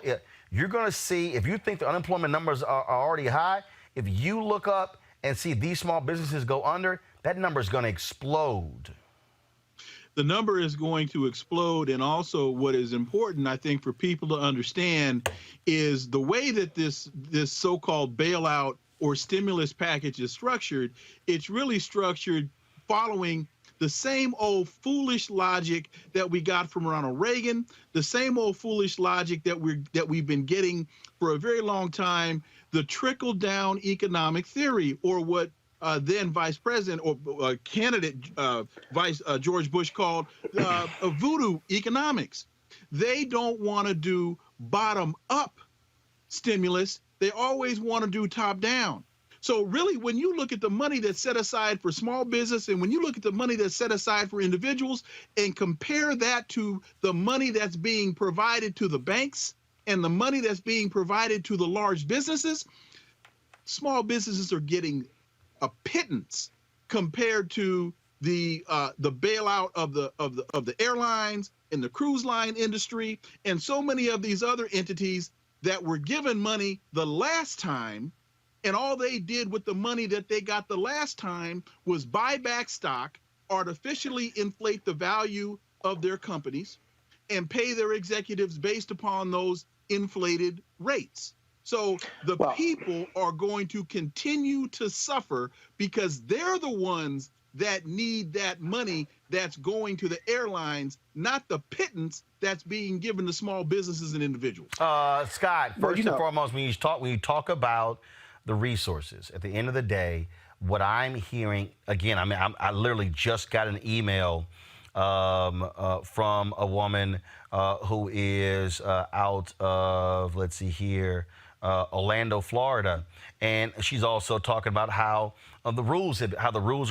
you're going to see, if you think the unemployment numbers are already high, if you look up and see these small businesses go under, that number is going to explode. The number is going to explode. And also what is important, I think, for people to understand is the way that this so-called bailout or stimulus package is structured. It's really structured following the same old foolish logic that we got from Ronald Reagan, the same old foolish logic that we've been getting for a very long time, the trickle-down economic theory, or what then Vice President or candidate George Bush called voodoo economics. They don't want to do bottom-up stimulus. They always want to do top-down. So really, when you look at the money that's set aside for small business and when you look at the money that's set aside for individuals and compare that to the money that's being provided to the banks and the money that's being provided to the large businesses, small businesses are getting a pittance compared to the bailout of the airlines and the cruise line industry and so many of these other entities that were given money the last time. And all they did with the money that they got the last time was buy back stock, artificially inflate the value of their companies, and pay their executives based upon those inflated rates. So the people are going to continue to suffer because they're the ones that need that money that's going to the airlines, not the pittance that's being given to small businesses and individuals. Scott, first and foremost, when you talk about the resources, at the end of the day, what I'm hearing, again, I literally just got an email from a woman who is out of, let's see here, Orlando, Florida, and she's also talking about how the rules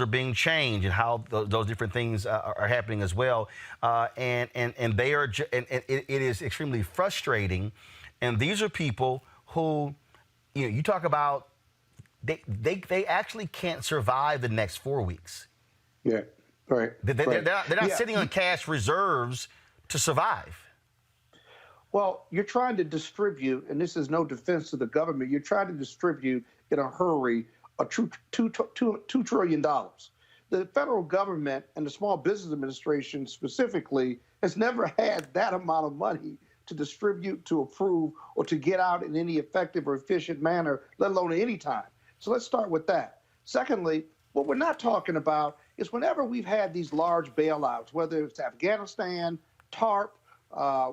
are being changed and how those different things are happening as well, and they are, and it is extremely frustrating. And these are people who, you talk about, they actually can't survive the next 4 weeks. Yeah, right. They're not sitting on cash reserves to survive. Well, you're trying to distribute, and this is no defense to the government, you're trying to distribute in a hurry a $2 trillion. The federal government and the Small Business Administration specifically has never had that amount of money to distribute, to approve, or to get out in any effective or efficient manner, let alone at any time. So let's start with that. Secondly, what we're not talking about is whenever we've had these large bailouts, whether it's Afghanistan, TARP,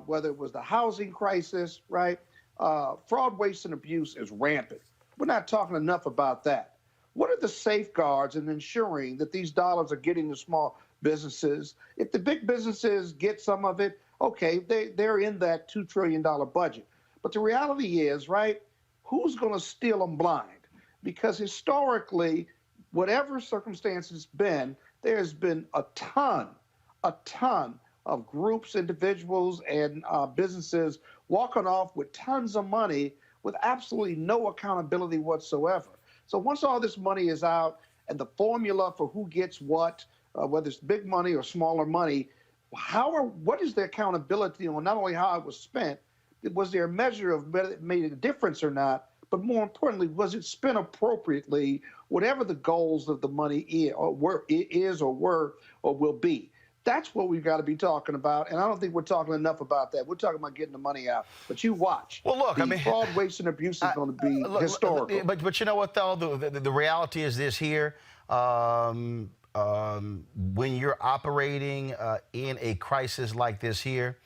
whether it was the housing crisis, right? Fraud, waste, and abuse is rampant. We're not talking enough about that. What are the safeguards in ensuring that these dollars are getting to small businesses? If the big businesses get some of it, okay, they're in that $2 trillion budget. But the reality is, right, who's going to steal them blind? Because historically, whatever circumstance it's been, there's been a ton of groups, individuals, and businesses walking off with tons of money with absolutely no accountability whatsoever. So once all this money is out and the formula for who gets what, whether it's big money or smaller money, what is the accountability on not only how it was spent, was there a measure of whether it made a difference or not, but more importantly, was it spent appropriately, whatever the goals of the money is or were or will be? That's what we've got to be talking about, and I don't think we're talking enough about that. We're talking about getting the money out. But you watch. Well, look, fraud, waste, and abuse is going to be historical. But you know what, though? The reality is this here. when you're operating in a crisis like this here,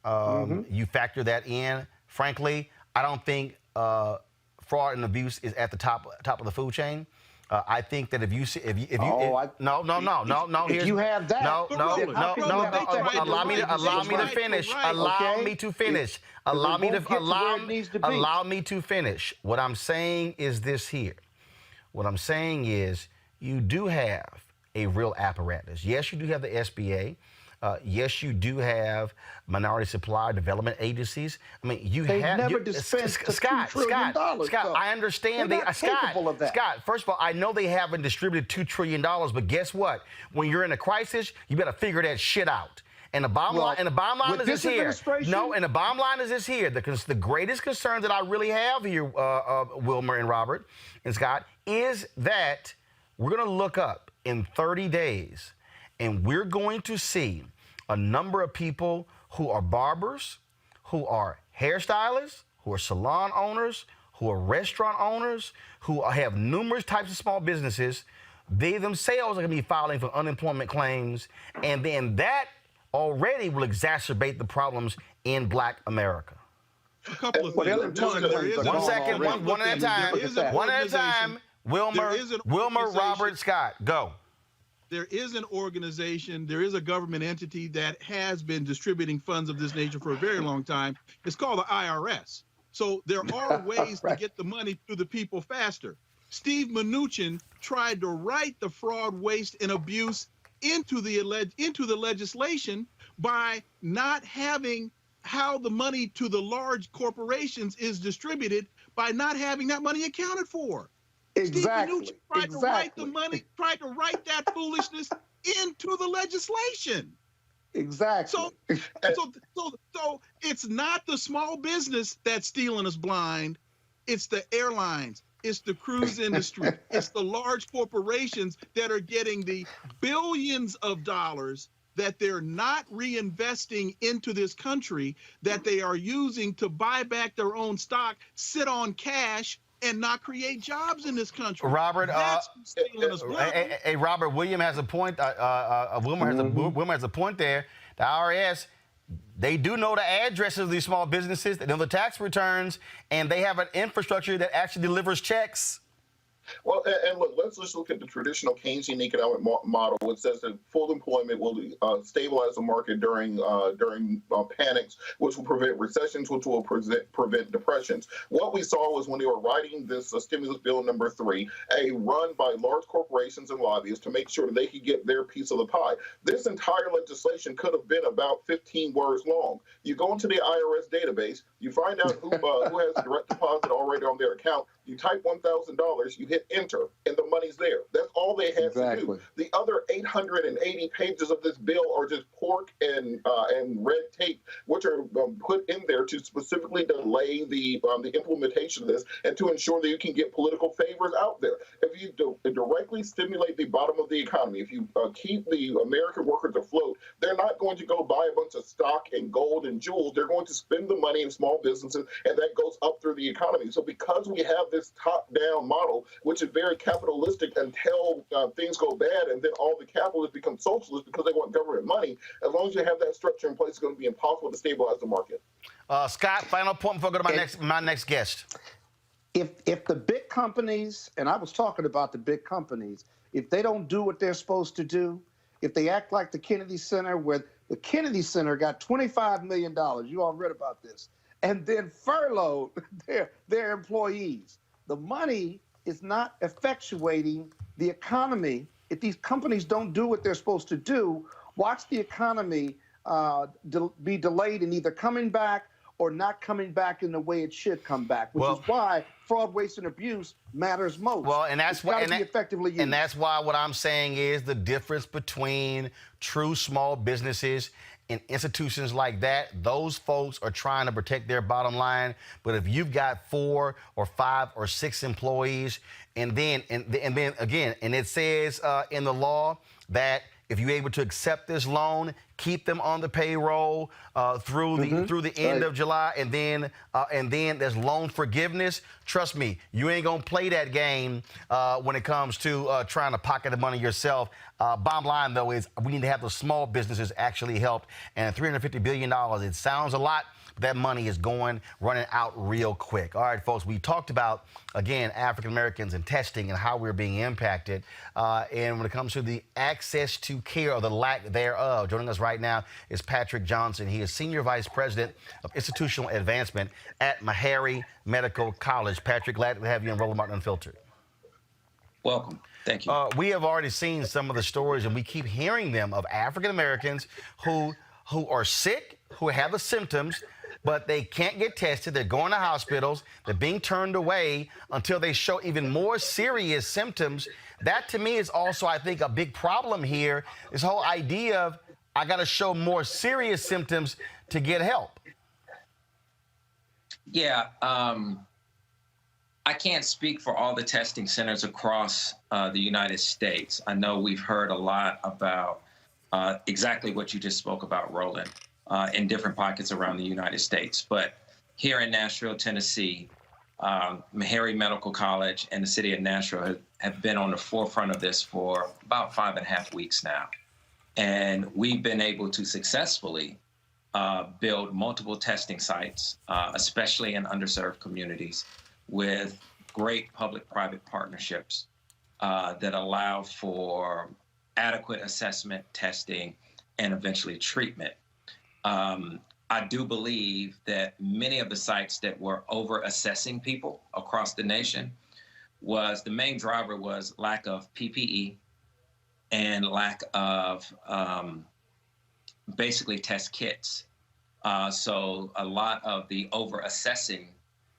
you factor that in. Frankly, I don't think fraud and abuse is at the top of the food chain. I think that if you see, if you no. If you have that, no. Allow me to finish. Allow me to finish. Allow me to finish. What I'm saying is this here. What I'm saying is you do have a real apparatus. Yes, you do have the SBA. Yes, you do have minority supply development agencies. I mean, They've never dispensed Scott, I understand they're not capable of that. Scott, first of all, I know they haven't distributed $2 trillion, but guess what? When you're in a crisis, you better figure that shit out. And the bottom line is this here. No, and the bottom line is this here. The greatest concern that I really have here, Wilmer and Robert and Scott, is that we're going to look up in 30 days and we're going to see a number of people who are barbers, who are hairstylists, who are salon owners, who are restaurant owners, who have numerous types of small businesses. They themselves are going to be filing for unemployment claims, and then that already will exacerbate the problems in Black America. A couple of things. One at a time. Wilmer, Robert, Scott, go. There is an organization, there is a government entity that has been distributing funds of this nature for a very long time. It's called the IRS. So there are ways to get the money to the people faster. Steve Mnuchin tried to write the fraud, waste, and abuse into the legislation by not having how the money to the large corporations is distributed, by not having that money accounted for. Exactly. Steve Mnuchin tried to write the money, tried to write that foolishness into the legislation. Exactly. So it's not the small business that's stealing us blind. It's the airlines. It's the cruise industry. It's the large corporations that are getting the billions of dollars that they're not reinvesting into this country, that they are using to buy back their own stock, sit on cash, and not create jobs in this country. Robert, hey, Robert, William has a point. Wilmer has a point there. The IRS, they do know the addresses of these small businesses. They know the tax returns, and they have an infrastructure that actually delivers checks. Well, and look, let's just look at the traditional Keynesian economic model, which says that full employment will stabilize the market during panics, which will prevent recessions, which will prevent depressions. What we saw was when they were writing this stimulus bill number 3, a run by large corporations and lobbyists to make sure that they could get their piece of the pie. This entire legislation could have been about 15 words long. You go into the IRS database, you find out who has direct deposit already on their account. You type $1,000, you hit enter, and the money's there. That's all they had to do. The other 880 pages of this bill are just pork and red tape, which are put in there to specifically delay the implementation of this and to ensure that you can get political favors out there. If you directly stimulate the bottom of the economy, if you keep the American workers afloat, they're not going to go buy a bunch of stock and gold and jewels. They're going to spend the money in small businesses, and that goes up through the economy. So because we have this top-down model, which is very capitalistic until things go bad, and then all the capitalists become socialists because they want government money. As long as you have that structure in place, it's going to be impossible to stabilize the market. Scott, final point before I go to my next guest. If the big companies, and I was talking about the big companies, if they don't do what they're supposed to do, if they act like the Kennedy Center, where the Kennedy Center got $25 million, you all read about this, and then furloughed their employees. The money is not effectuating the economy. If these companies don't do what they're supposed to do, watch the economy be delayed in either coming back or not coming back in the way it should come back, which is why fraud, waste, and abuse matters most. Well, and that's why, be effectively used. And that's why what I'm saying is the difference between true small businesses and institutions like that, those folks are trying to protect their bottom line. But if you've got 4 or 5 or 6 employees, and then again, and it says in the law that if you're able to accept this loan, keep them on the payroll through the end of July, and then there's loan forgiveness. Trust me, you ain't gonna play that game when it comes to trying to pocket the money yourself. Bottom line, though, is we need to have the small businesses actually helped. And $350 billion, it sounds a lot, but that money is running out real quick. All right, folks, we talked about, again, African Americans and testing and how we're being impacted. And when it comes to the access to care or the lack thereof, joining us right now is Patrick Johnson. He is Senior Vice President of Institutional Advancement at Meharry Medical College. Patrick, glad to have you on Roland Martin Unfiltered. Welcome. Thank you. We have already seen some of the stories, and we keep hearing them, of African Americans who are sick, who have the symptoms, but they can't get tested. They're going to hospitals. They're being turned away until they show even more serious symptoms. That, to me, is also, I think, a big problem here. This whole idea of I got to show more serious symptoms to get help. Yeah. I can't speak for all the testing centers across the United States. I know we've heard a lot about exactly what you just spoke about, Roland, in different pockets around the United States. But here in Nashville, Tennessee, Meharry Medical College and the city of Nashville have been on the forefront of this for about 5.5 weeks now. And we've been able to successfully build multiple testing sites, especially in underserved communities, with great public-private partnerships that allow for adequate assessment, testing, and eventually treatment. I do believe that many of the sites that were over-assessing people across the nation the main driver was lack of PPE and lack of basically test kits. So a lot of the over-assessing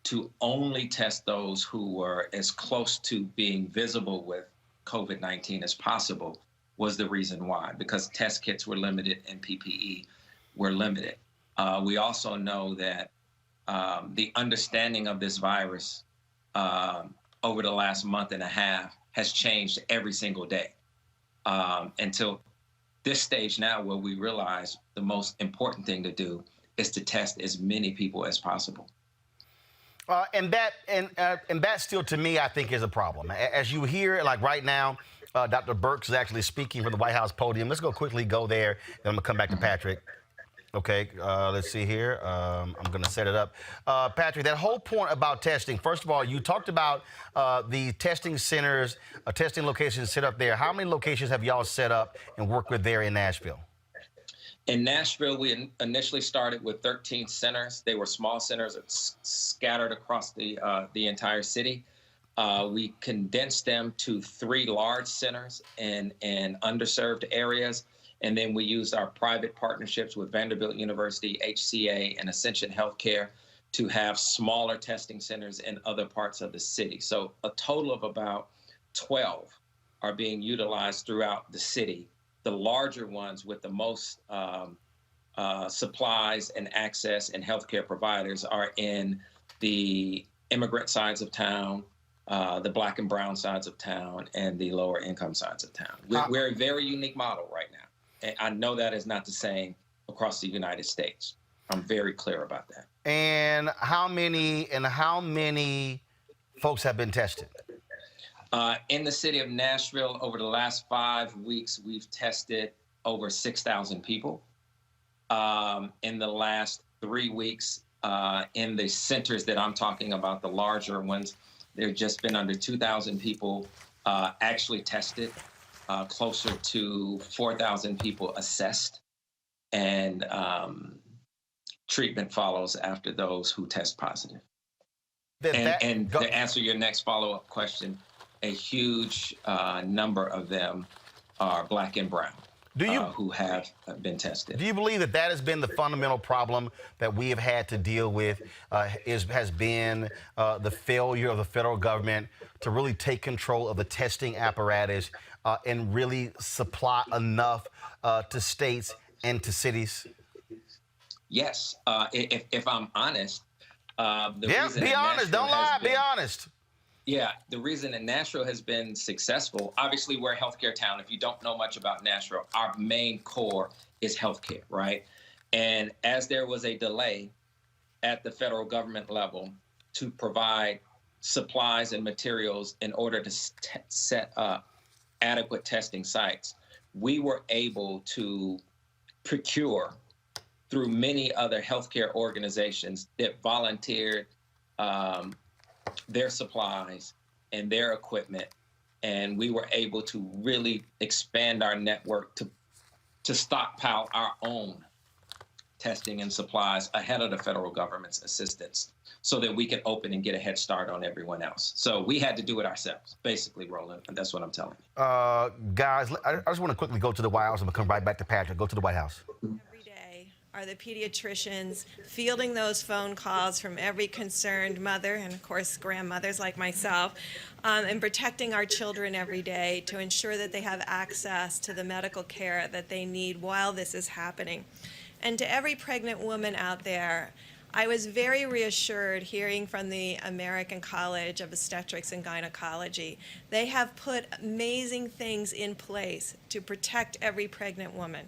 to only test those who were as close to being visible with COVID-19 as possible was the reason why, because test kits were limited and PPE were limited. We also know that the understanding of this virus over the last month and a half has changed every single day until this stage now, where we realize the most important thing to do is to test as many people as possible. And that still, to me, I think is a problem. As you hear, like right now, Dr. Birx is actually speaking from the White House podium. Let's quickly go there, then I'm gonna come back to Patrick. Okay, let's see here. I'm gonna set it up. Patrick, that whole point about testing, first of all, you talked about the testing centers, testing locations set up there. How many locations have y'all set up and worked with there in Nashville? In Nashville, we initially started with 13 centers. They were small centers scattered across the entire city. We condensed them to 3 large centers in underserved areas. And then we used our private partnerships with Vanderbilt University, HCA, and Ascension Healthcare to have smaller testing centers in other parts of the city. So a total of about 12 are being utilized throughout the city. The larger ones with the most supplies and access and healthcare providers are in the immigrant sides of town, the Black and brown sides of town, and the lower income sides of town. We're a very unique model right now. And I know that is not the same across the United States. I'm very clear about that. And how many folks have been tested? In the city of Nashville, over the last 5 weeks, we've tested over 6,000 people. In the last 3 weeks, in the centers that I'm talking about, the larger ones, there have just been under 2,000 people actually tested, closer to 4,000 people assessed, and treatment follows after those who test positive. And to answer your next follow-up question, a huge number of them are Black and brown who have been tested. Do you believe that has been the fundamental problem that we have had to deal with, has been the failure of the federal government to really take control of the testing apparatus and really supply enough to states and to cities? Yes. If I'm honest, be honest. Don't lie. Be honest. Yeah, the reason that Nashville has been successful, obviously we're a healthcare town. If you don't know much about Nashville, our main core is healthcare, right? And as there was a delay at the federal government level to provide supplies and materials in order to set up adequate testing sites, we were able to procure through many other healthcare organizations that volunteered their supplies and their equipment, and we were able to really expand our network to stockpile our own testing and supplies ahead of the federal government's assistance so that we could open and get a head start on everyone else. So we had to do it ourselves, basically, Roland, and that's what I'm telling you. Guys, I just want to quickly go to the White House and we'll come right back to Patrick. Go to the White House. Every day are the pediatricians fielding those phone calls from every concerned mother and, of course, grandmothers like myself, and protecting our children every day to ensure that they have access to the medical care that they need while this is happening. And to every pregnant woman out there, I was very reassured hearing from the American College of Obstetrics and Gynecology. They have put amazing things in place to protect every pregnant woman.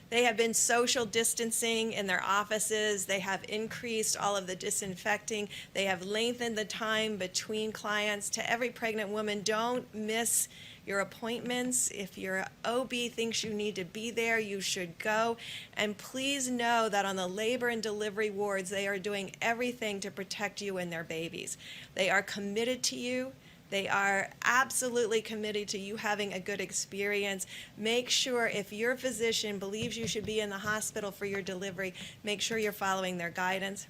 They have been social distancing in their offices. They have increased all of the disinfecting. They have lengthened the time between clients. To every pregnant woman, don't miss your appointments. If your OB thinks you need to be there, you should go. And please know that on the labor and delivery wards, they are doing everything to protect you and their babies. They are committed to you. They are absolutely committed to you having a good experience. Make sure if your physician believes you should be in the hospital for your delivery, make sure you're following their guidance.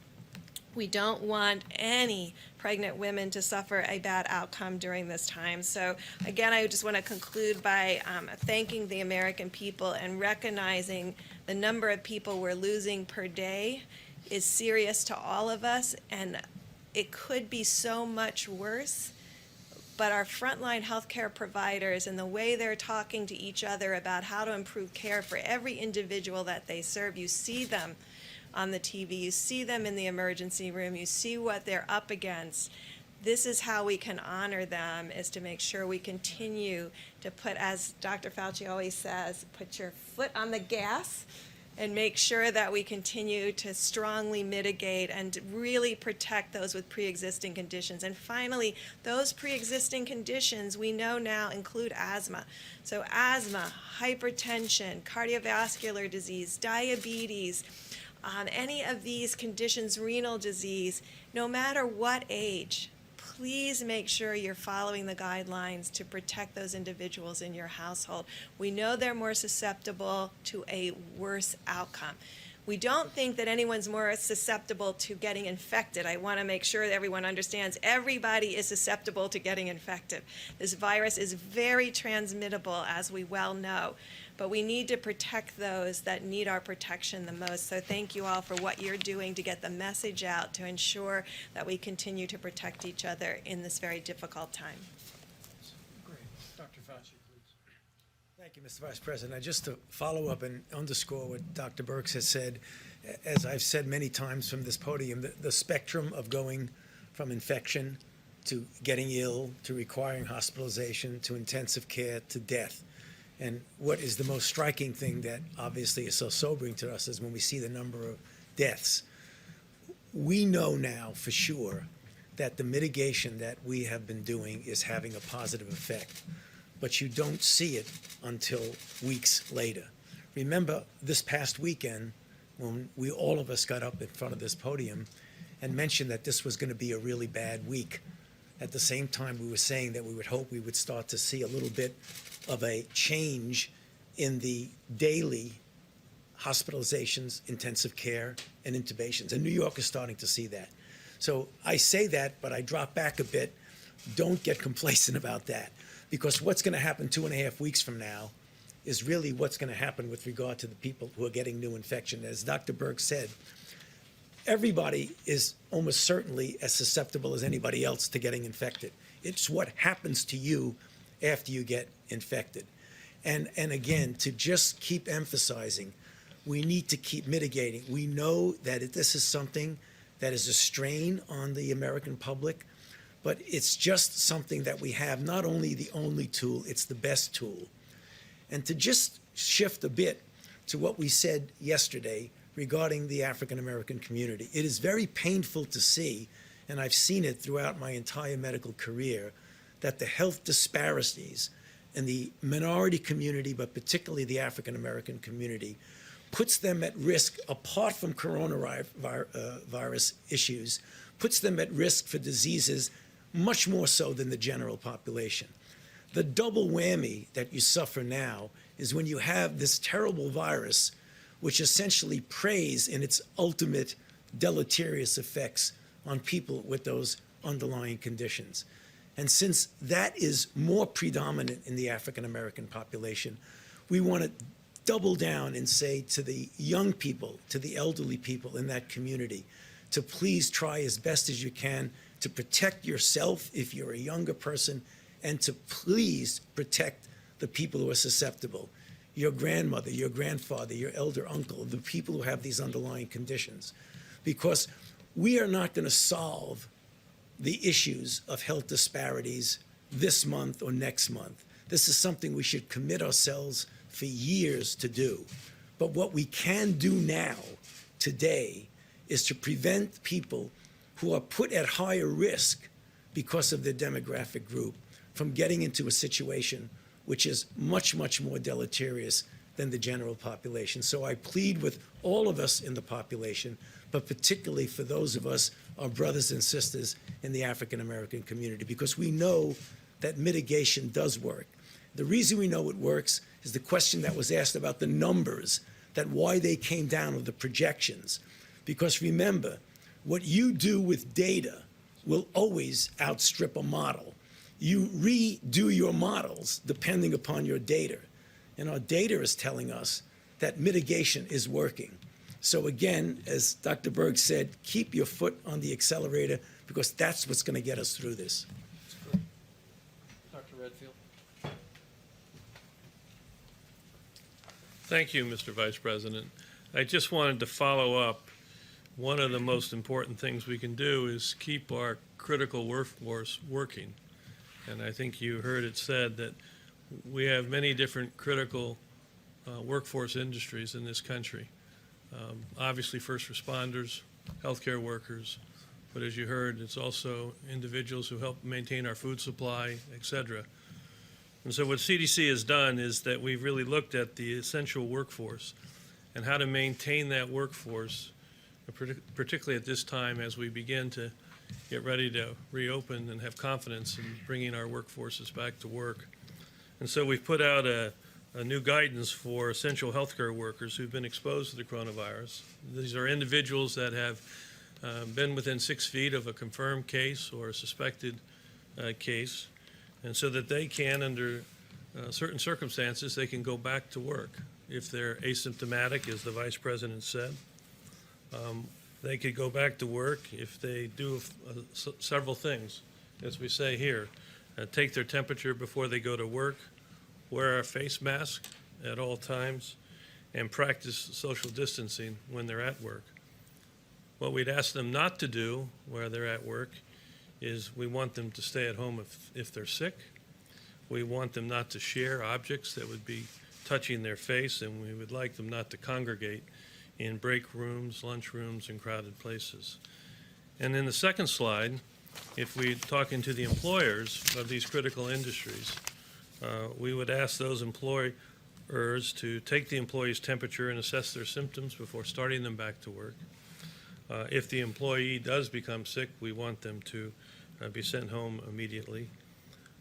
We don't want any pregnant women to suffer a bad outcome during this time. So again, I just want to conclude by thanking the American people and recognizing the number of people we're losing per day is serious to all of us, and it could be so much worse. But our frontline healthcare providers and the way they're talking to each other about how to improve care for every individual that they serve, you see them on the TV, you see them in the emergency room, you see what they're up against. This is how we can honor them, is to make sure we continue to put, as Dr. Fauci always says, put your foot on the gas and make sure that we continue to strongly mitigate and really protect those with pre-existing conditions. And finally, those pre-existing conditions we know now include asthma. So asthma, hypertension, cardiovascular disease, diabetes, any of these conditions, renal disease, no matter what age, please make sure you're following the guidelines to protect those individuals in your household. We know they're more susceptible to a worse outcome. We don't think that anyone's more susceptible to getting infected. I want to make sure that everyone understands everybody is susceptible to getting infected. This virus is very transmittable, as we well know. But we need to protect those that need our protection the most. So thank you all for what you're doing to get the message out to ensure that we continue to protect each other in this very difficult time. Great. Dr. Fauci, please. Thank you, Mr. Vice President. Just to follow up and underscore what Dr. Birx has said, as I've said many times from this podium, the spectrum of going from infection to getting ill to requiring hospitalization to intensive care to death. And what is the most striking thing that obviously is so sobering to us is when we see the number of deaths. We know now for sure that the mitigation that we have been doing is having a positive effect, but you don't see it until weeks later. Remember this past weekend when all of us got up in front of this podium and mentioned that this was going to be a really bad week. At the same time, we were saying that we would hope we would start to see a little bit of a change in the daily hospitalizations, intensive care, and intubations. And New York is starting to see that. So I say that, but I drop back a bit. Don't get complacent about that, because what's going to happen 2.5 weeks from now is really what's going to happen with regard to the people who are getting new infection. As Dr. Birx said, everybody is almost certainly as susceptible as anybody else to getting infected. It's what happens to you after you get infected. And again, to just keep emphasizing, we need to keep mitigating. We know that this is something that is a strain on the American public, but it's just something that we have, not only the only tool, it's the best tool. And to just shift a bit to what we said yesterday regarding the African American community, it is very painful to see, and I've seen it throughout my entire medical career, that the health disparities in the minority community, but particularly the African American community, puts them at risk, apart from coronavirus issues, puts them at risk for diseases much more so than the general population. The double whammy that you suffer now is when you have this terrible virus, which essentially preys in its ultimate deleterious effects on people with those underlying conditions. And since that is more predominant in the African American population, we want to double down and say to the young people, to the elderly people in that community, to please try as best as you can to protect yourself if you're a younger person, and to please protect the people who are susceptible. Your grandmother, your grandfather, your elder uncle, the people who have these underlying conditions. Because we are not going to solve the issues of health disparities this month or next month. This is something we should commit ourselves for years to do. But what we can do now, today, is to prevent people who are put at higher risk because of their demographic group from getting into a situation which is much, much more deleterious than the general population. So I plead with all of us in the population, but particularly for those of us, our brothers and sisters in the African American community, because we know that mitigation does work. The reason we know it works is the question that was asked about the numbers, that why they came down, or the projections. Because remember, what you do with data will always outstrip a model. You redo your models depending upon your data. And our data is telling us that mitigation is working. So again, as Dr. Berg said, keep your foot on the accelerator, because that's what's going to get us through this. Dr. Redfield. Thank you, Mr. Vice President. I just wanted to follow up. One of the most important things we can do is keep our critical workforce working. And I think you heard it said that we have many different critical workforce industries in this country. Obviously, first responders, healthcare workers, but as you heard, it's also individuals who help maintain our food supply, et cetera. And so what CDC has done is that we've really looked at the essential workforce and how to maintain that workforce, particularly at this time as we begin to get ready to reopen and have confidence in bringing our workforces back to work. And so we've put out a new guidance for essential healthcare workers who've been exposed to the coronavirus. These are individuals that have been within 6 feet of a confirmed case or a suspected case, and so that they can, under certain circumstances, they can go back to work. If they're asymptomatic, as the Vice President said, they could go back to work if they do several things, as we say here. Take their temperature before they go to work, wear a face mask at all times, and practice social distancing when they're at work. What we'd ask them not to do where they're at work is we want them to stay at home if they're sick. We want them not to share objects that would be touching their face, and we would like them not to congregate in break rooms, lunch rooms, and crowded places. And in the second slide, if we're talking to the employers of these critical industries, we would ask those employers to take the employee's temperature and assess their symptoms before starting them back to work. If the employee does become sick, we want them to be sent home immediately.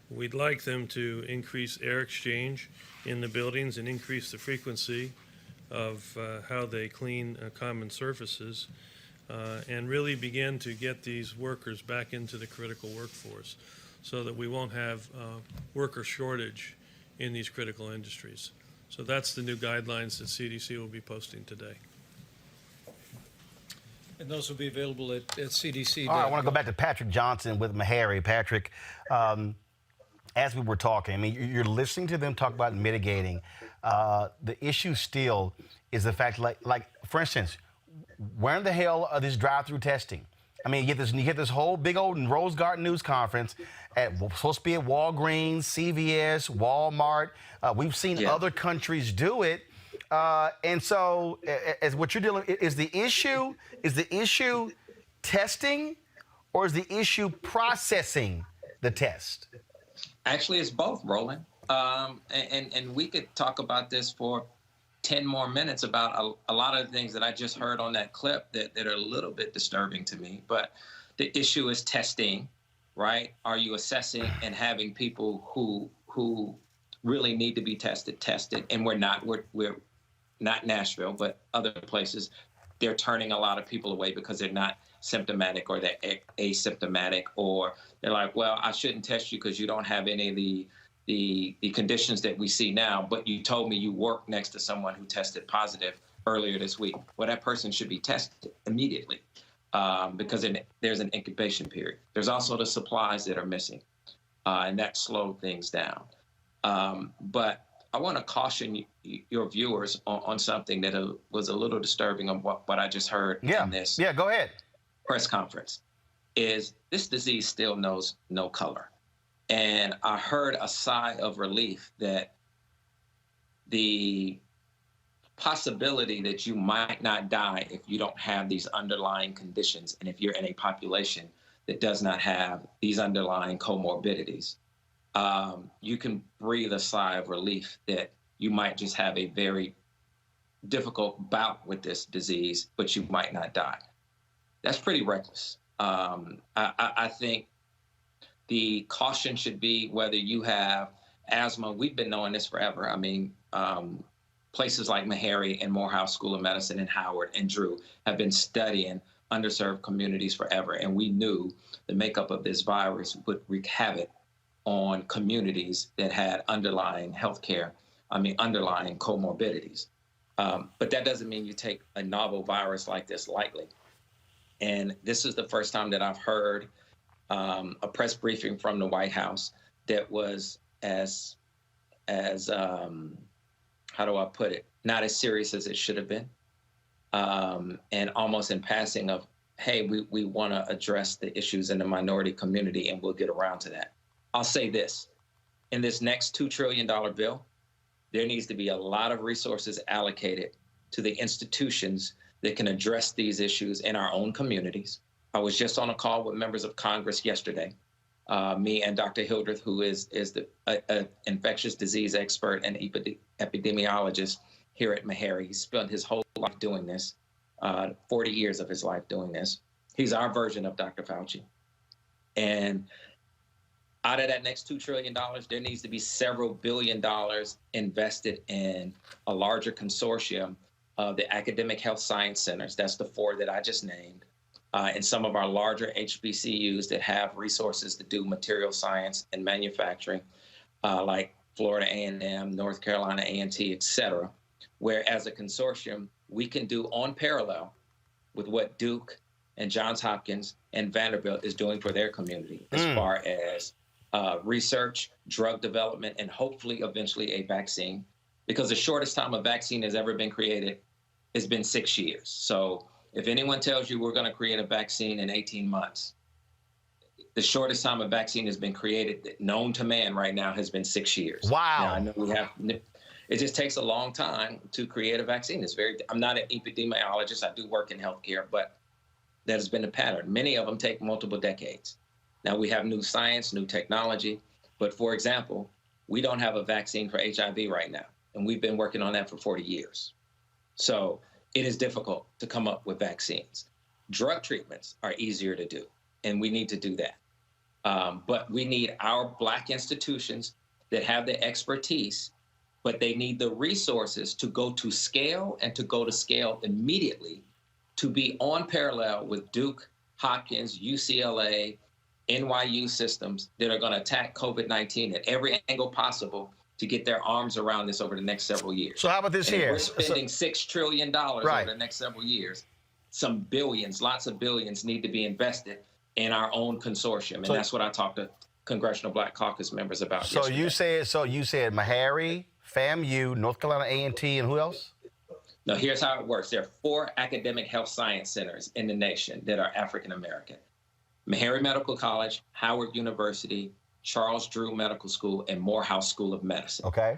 We'd like them to increase air exchange in the buildings and increase the frequency of how they clean common surfaces, and really begin to get these workers back into the critical workforce so that we won't have worker shortage in these critical industries. So that's the new guidelines that CDC will be posting today. And those will be available at CDC. All right, I want to go back to Patrick Johnson with Meharry. Patrick, as we were talking, I mean, you're listening to them talk about mitigating. The issue still is the fact, like for instance, where in the hell are this drive-through testing? I mean, you get this whole big old Rose Garden news conference supposed to be at Walgreens, CVS, Walmart. We've seen other countries do it. And so, as what you're dealing, is the issue testing, or is the issue processing the test? Actually, it's both, Roland. And we could talk about this for 10 more minutes about a lot of the things that I just heard on that clip that are a little bit disturbing to me. But the issue is testing, right? Are you assessing and having people who really need to be tested? And we're not Nashville, but other places, they're turning a lot of people away because they're not symptomatic or they're asymptomatic, or they're like, well, I shouldn't test you because you don't have any of the conditions that we see now, but you told me you worked next to someone who tested positive earlier this week. Well, that person should be tested immediately because there's an incubation period. There's also the supplies that are missing, and that slowed things down. But I want to caution your viewers on something that was a little disturbing of what I just heard in this go ahead. press conference, is this disease still knows no color. And I heard a sigh of relief that the possibility that you might not die if you don't have these underlying conditions, and if you're in a population that does not have these underlying comorbidities, you can breathe a sigh of relief that you might just have a very difficult bout with this disease, but you might not die. That's pretty reckless. I think the caution should be whether you have asthma. We've been knowing this forever. I mean, places like Meharry and Morehouse School of Medicine and Howard and Drew have been studying underserved communities forever. And we knew the makeup of this virus would wreak havoc on communities that had underlying underlying comorbidities. But that doesn't mean you take a novel virus like this lightly. And this is the first time that I've heard a press briefing from the White House that was as how do I put it, not as serious as it should have been, and almost in passing of, hey, we want to address the issues in the minority community and we'll get around to that. I'll say this, in this next $2 trillion bill, there needs to be a lot of resources allocated to the institutions that can address these issues in our own communities. I was just on a call with members of Congress yesterday, me and Dr. Hildreth, who is the infectious disease expert and epidemiologist here at Meharry. He spent his whole life doing this, 40 years of his life doing this. He's our version of Dr. Fauci. And out of that next $2 trillion, there needs to be several billion dollars invested in a larger consortium of the academic health science centers. That's the 4 that I just named. And some of our larger HBCUs that have resources to do material science and manufacturing, like Florida A&M, North Carolina A&T, et cetera, where as a consortium, we can do on parallel with what Duke and Johns Hopkins and Vanderbilt is doing for their community as far as research, drug development, and hopefully eventually a vaccine. Because the shortest time a vaccine has ever been created has been 6 years. So if anyone tells you we're going to create a vaccine in 18 months, the shortest time a vaccine has been created, known to man right now, has been 6 years. Wow. Now, I know it just takes a long time to create a vaccine. I'm not an epidemiologist. I do work in healthcare, but that has been the pattern. Many of them take multiple decades. Now we have new science, new technology, but for example, we don't have a vaccine for HIV right now, and we've been working on that for 40 years. So it is difficult to come up with vaccines. Drug treatments are easier to do, and we need to do that. But we need our Black institutions that have the expertise, but they need the resources to go to scale and to go to scale immediately to be on parallel with Duke, Hopkins, UCLA, NYU systems that are going to attack COVID-19 at every angle possible to get their arms around this over the next several years. So how about this here? We're spending $6 trillion over the next several years. Some billions, lots of billions need to be invested in our own consortium. And that's what I talked to Congressional Black Caucus members about yesterday. You said Meharry, FAMU, North Carolina A&T, and who else? Now, here's how it works. There are 4 academic health science centers in the nation that are African-American. Meharry Medical College, Howard University, Charles Drew Medical School, and Morehouse School of Medicine. Okay.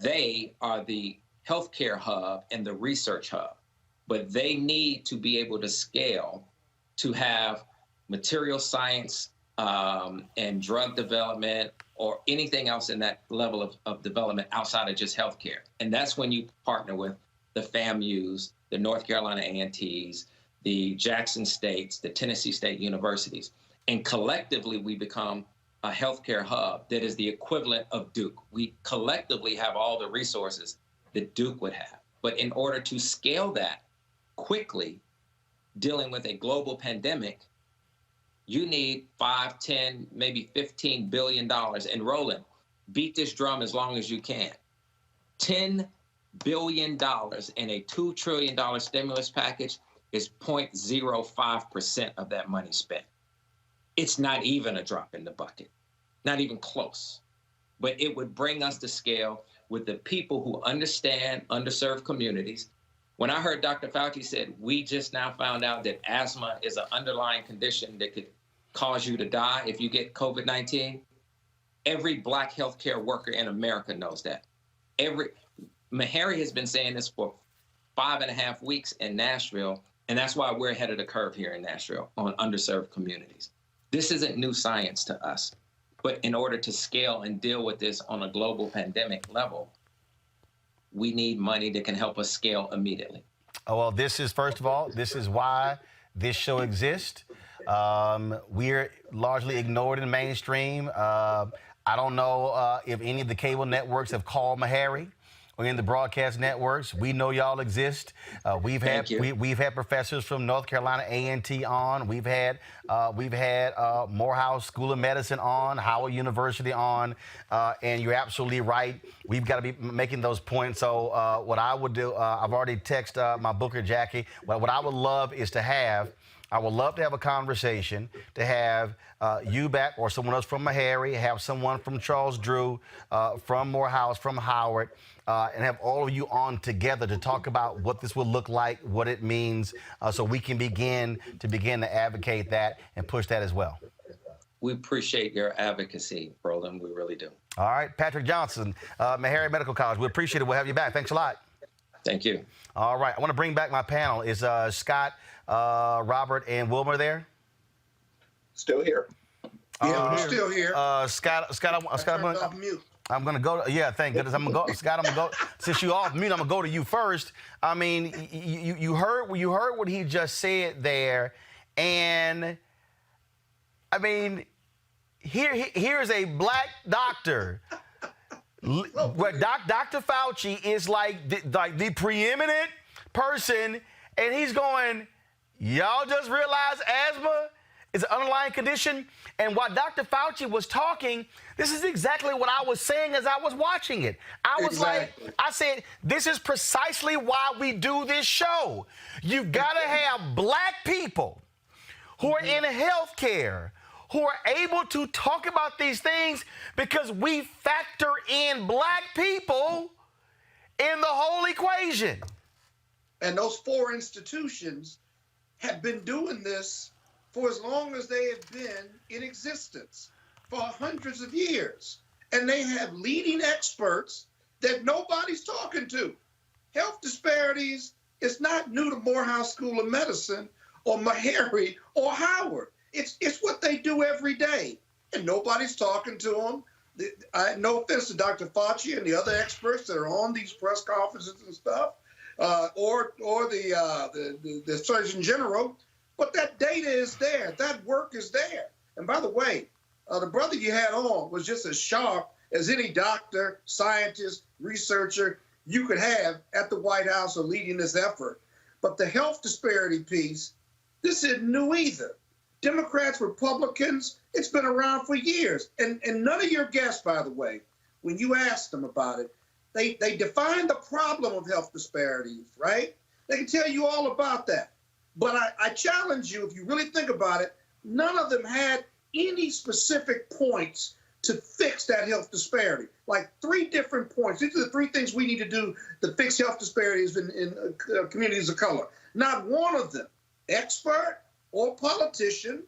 They are the healthcare hub and the research hub, but they need to be able to scale to have material science and drug development or anything else in that level of development outside of just healthcare. And that's when you partner with the FAMUs, the North Carolina A&Ts, the Jackson States, the Tennessee State Universities. And collectively, we become a healthcare hub that is the equivalent of Duke. We collectively have all the resources that Duke would have. But in order to scale that quickly, dealing with a global pandemic, you need 5, 10, maybe $15 billion. And Roland, beat this drum as long as you can. $10 billion in a $2 trillion stimulus package is 0.05% of that money spent. It's not even a drop in the bucket, not even close. But it would bring us to scale with the people who understand underserved communities. When I heard Dr. Fauci said, we just now found out that asthma is an underlying condition that could cause you to die if you get COVID-19, every Black healthcare worker in America knows that. Meharry has been saying this for 5.5 weeks in Nashville, and that's why we're ahead of the curve here in Nashville on underserved communities. This isn't new science to us, but in order to scale and deal with this on a global pandemic level, we need money that can help us scale immediately. Oh, well, this is, first of all, this is why this show exists. We're largely ignored in the mainstream. I don't know if any of the cable networks have called Meharry or in the broadcast networks. We know y'all exist. We've had professors from North Carolina A&T on. We've had Morehouse School of Medicine on, Howard University on, and you're absolutely right. We've got to be making those points. So what I would do, I've already texted my booker Jackie. What I would love is to have. I would love to have a conversation, to have you back or someone else from Meharry, have someone from Charles Drew, from Morehouse, from Howard, and have all of you on together to talk about what this will look like, what it means, so we can begin to advocate that and push that as well. We appreciate your advocacy, Roland. We really do. All right, Patrick Johnson, Meharry Medical College. We appreciate it. We'll have you back. Thanks a lot. Thank you. All right, I want to bring back my panel. Is Scott, Robert, and Wilmer there? Still here. Yeah, we're still here. Scott, I'm going to go. Thank goodness. I'm going to go. Scott, I'm going to go. Since you off mute, I'm going to go to you first. I mean, you heard what he just said there, and I mean, here's a Black doctor. Where Dr. Fauci is like the preeminent person, and he's going, y'all just realize asthma is an underlying condition? And while Dr. Fauci was talking, this is exactly what I was saying as I was watching it. I said, this is precisely why we do this show. You've got to have Black people who are in healthcare, who are able to talk about these things, because we factor in Black people in the whole equation. And those 4 institutions have been doing this for as long as they have been in existence, for hundreds of years. And they have leading experts that nobody's talking to. Health disparities is not new to Morehouse School of Medicine or Meharry or Howard. It's what they do every day, and nobody's talking to them. No offense to Dr. Fauci and the other experts that are on these press conferences and stuff, or the Surgeon General, but that data is there. That work is there. And by the way, the brother you had on was just as sharp as any doctor, scientist, researcher you could have at the White House or leading this effort. But the health disparity piece, this isn't new either. Democrats, Republicans, it's been around for years. And none of your guests, by the way, when you ask them about it, they define the problem of health disparities, right? They can tell you all about that. But I challenge you, if you really think about it, none of them had any specific points to fix that health disparity. Like 3 different points. These are the 3 things we need to do to fix health disparities in communities of color. Not one of them, expert or politician,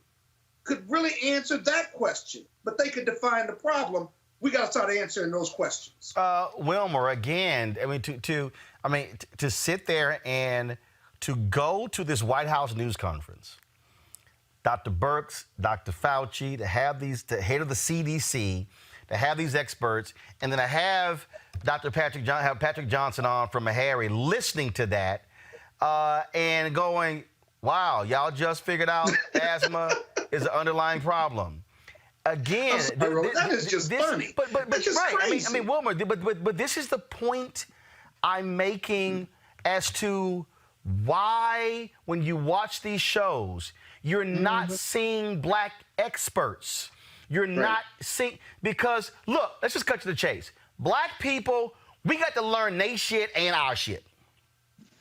could really answer that question, but they could define the problem. We got to start answering those questions. Wilmer, again, I mean, to sit there and to go to this White House news conference, Dr. Birx, Dr. Fauci, the head of the CDC, to have these experts, and then to have Patrick Johnson on from Meharry listening to that and going, wow, y'all just figured out asthma is an underlying problem. Again, that is just funny. But That's just right. crazy. I mean, Wilmer, but this is the point I'm making as to why, when you watch these shows, you're not seeing black experts. You're not seeing, because look, let's just cut to the chase. Black people, we got to learn they shit and our shit.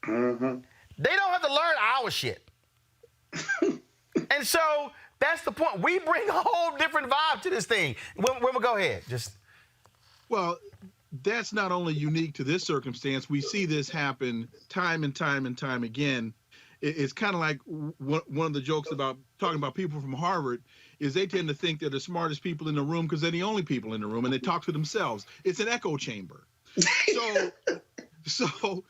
They don't have to learn our shit. And so that's the point. We bring a whole different vibe to this thing. Wilmer, go ahead. Well, that's not only unique to this circumstance. We see this happen time and time and time again. It's kind of like one of the jokes about talking about people from Harvard is they tend to think they're the smartest people in the room because they're the only people in the room, and they talk to themselves. It's an echo chamber. So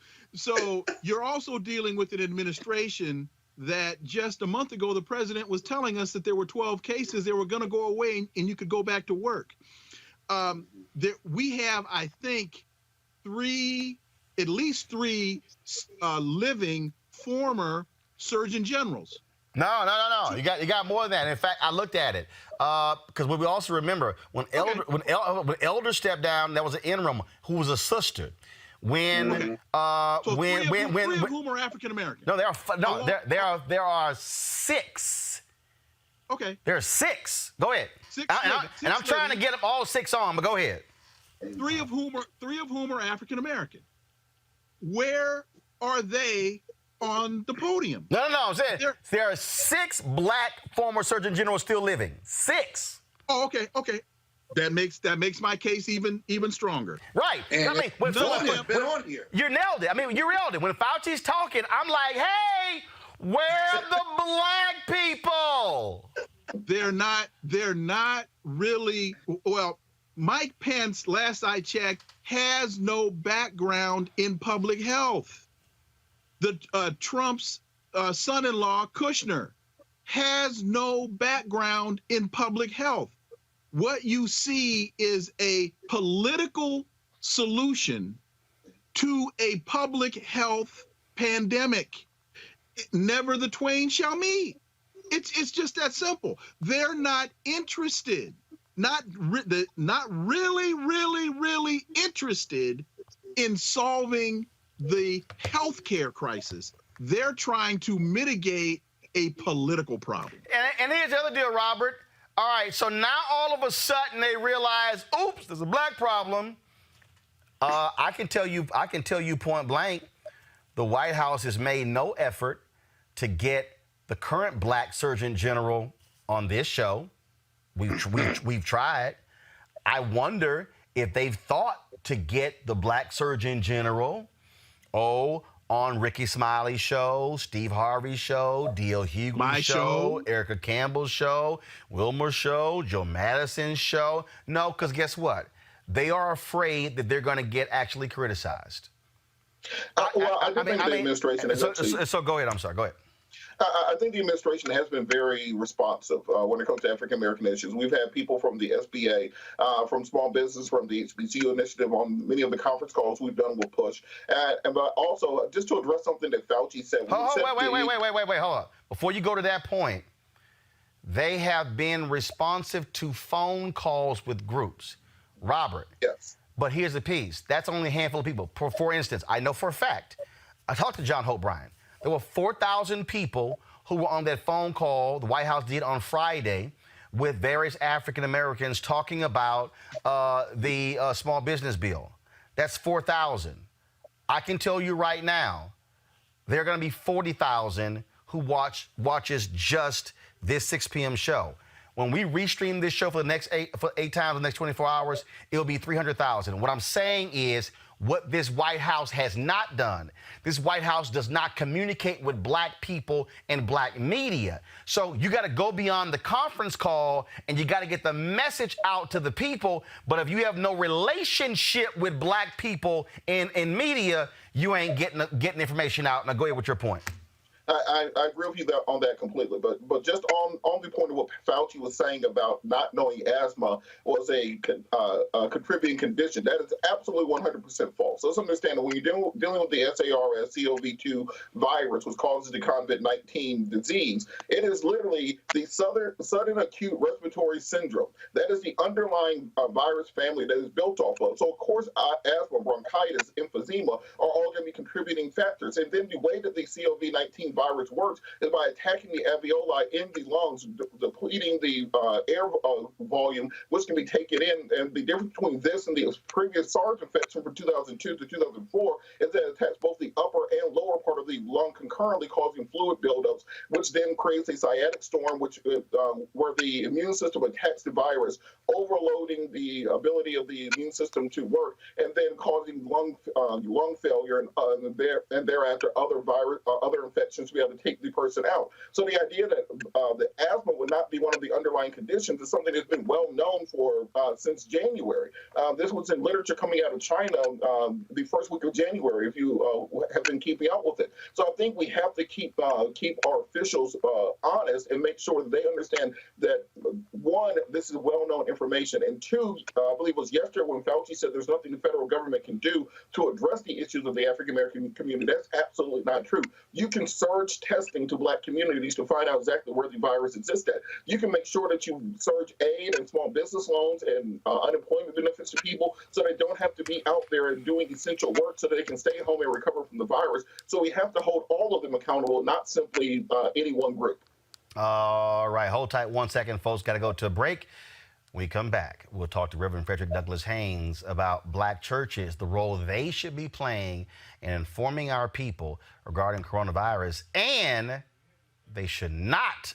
you're also dealing with an administration that just a month ago, the president was telling us that there were 12 cases, they were going to go away and you could go back to work. We have, I think, at least three living former surgeon generals. No. You got more than that. In fact, I looked at it because we also remember when Elder stepped down, there was an interim who was a sister. Three of whom are African American. No, there are 6. Okay. There are 6. Go ahead. I'm trying to get them all 6 on, but go ahead. Three of whom are African American. Where are they on the podium? No. I'm saying there are 6 black former surgeon generals still living. 6. Oh, okay. That makes my case even stronger. Right. And I mean, when been on here. You nailed it. I mean, you nailed it. When Fauci's talking, I'm like, hey, where are the black people? They're not really. Well, Mike Pence, last I checked, has no background in public health. Trump's son-in-law, Kushner, has no background in public health. What you see is a political solution to a public health pandemic. Never the twain shall meet. It's just that simple. They're not interested, not really interested in solving the healthcare crisis. They're trying to mitigate a political problem. And here's the other deal, Robert. All right, so now all of a sudden they realize, oops, there's a black problem. I can tell you point blank, the White House has made no effort to get the current black surgeon general on this show. We've tried. I wonder if they've thought to get the black surgeon general, on Ricky Smiley's show, Steve Harvey's show, D.L. Hughley's show, Erica Campbell's show, Wilmer's show, Joe Madison's show. No, because guess what? They are afraid that they're going to get actually criticized. I think the administration has So go ahead. I'm sorry. Go ahead. I think the administration has been very responsive when it comes to African American issues. We've had people from the SBA, from small business, from the HBCU initiative on many of the conference calls we've done with Push. But also, just to address something that Fauci said. Wait, hold on. Before you go to that point, they have been responsive to phone calls with groups. Robert. Yes. But here's the piece. That's only a handful of people. For instance, I know for a fact, I talked to John Hope Bryant. There were 4,000 people who were on that phone call the White House did on Friday with various African Americans talking about the small business bill. That's 4,000. I can tell you right now, there are going to be 40,000 who watches just this 6 p.m. show. When we restream this show for the next eight times, the next 24 hours, it'll be 300,000. What I'm saying is, what this White House has not done, this White House does not communicate with black people and black media. So you got to go beyond the conference call and you got to get the message out to the people. But if you have no relationship with black people in media, you ain't getting information out. Now go ahead with your point. I agree with you on that completely, but just on the point of what Fauci was saying about not knowing asthma was a contributing condition, that is absolutely 100% false. Let's understand that when you're dealing with the SARS-CoV-2 virus, which causes the COVID-19 disease, it is literally the sudden acute respiratory syndrome. That is the underlying virus family that is built off of. So, of course, asthma, bronchitis, emphysema are all going to be contributing factors. And then the way that the COVID-19 virus works is by attacking the alveoli in the lungs, depleting the air volume, which can be taken in. And the difference between this and the previous SARS infection from 2002 to 2004 is that it attacks both the upper and lower part of the lung concurrently, causing fluid buildups, which then creates a sciatic storm, which where the immune system attacks the virus, overloading the ability of the immune system to work, and then causing lung failure and thereafter other infections to be able to take the person out. So the idea that the asthma would not be one of the underlying conditions is something that's been well known for since January. This was in literature coming out of China the first week of January, if you have been keeping up with it. So I think we have to keep our officials honest and make sure that they understand that, one, this is well-known information, and two, I believe it was yesterday when Fauci said there's nothing the federal government can do to address the issues of the African-American community. That's absolutely not true. You can surge testing to black communities to find out exactly where the virus exists at. You can make sure that you surge aid and small business loans and unemployment benefits to people so they don't have to be out there and doing essential work so that they can stay home and recover from the virus. So we have to hold all of them accountable, not simply any one group. All right, hold tight 1 second, folks. Got to go to a break. When we come back, we'll talk to Reverend Frederick Douglass Haynes about black churches, the role they should be playing in informing our people regarding coronavirus, and they should not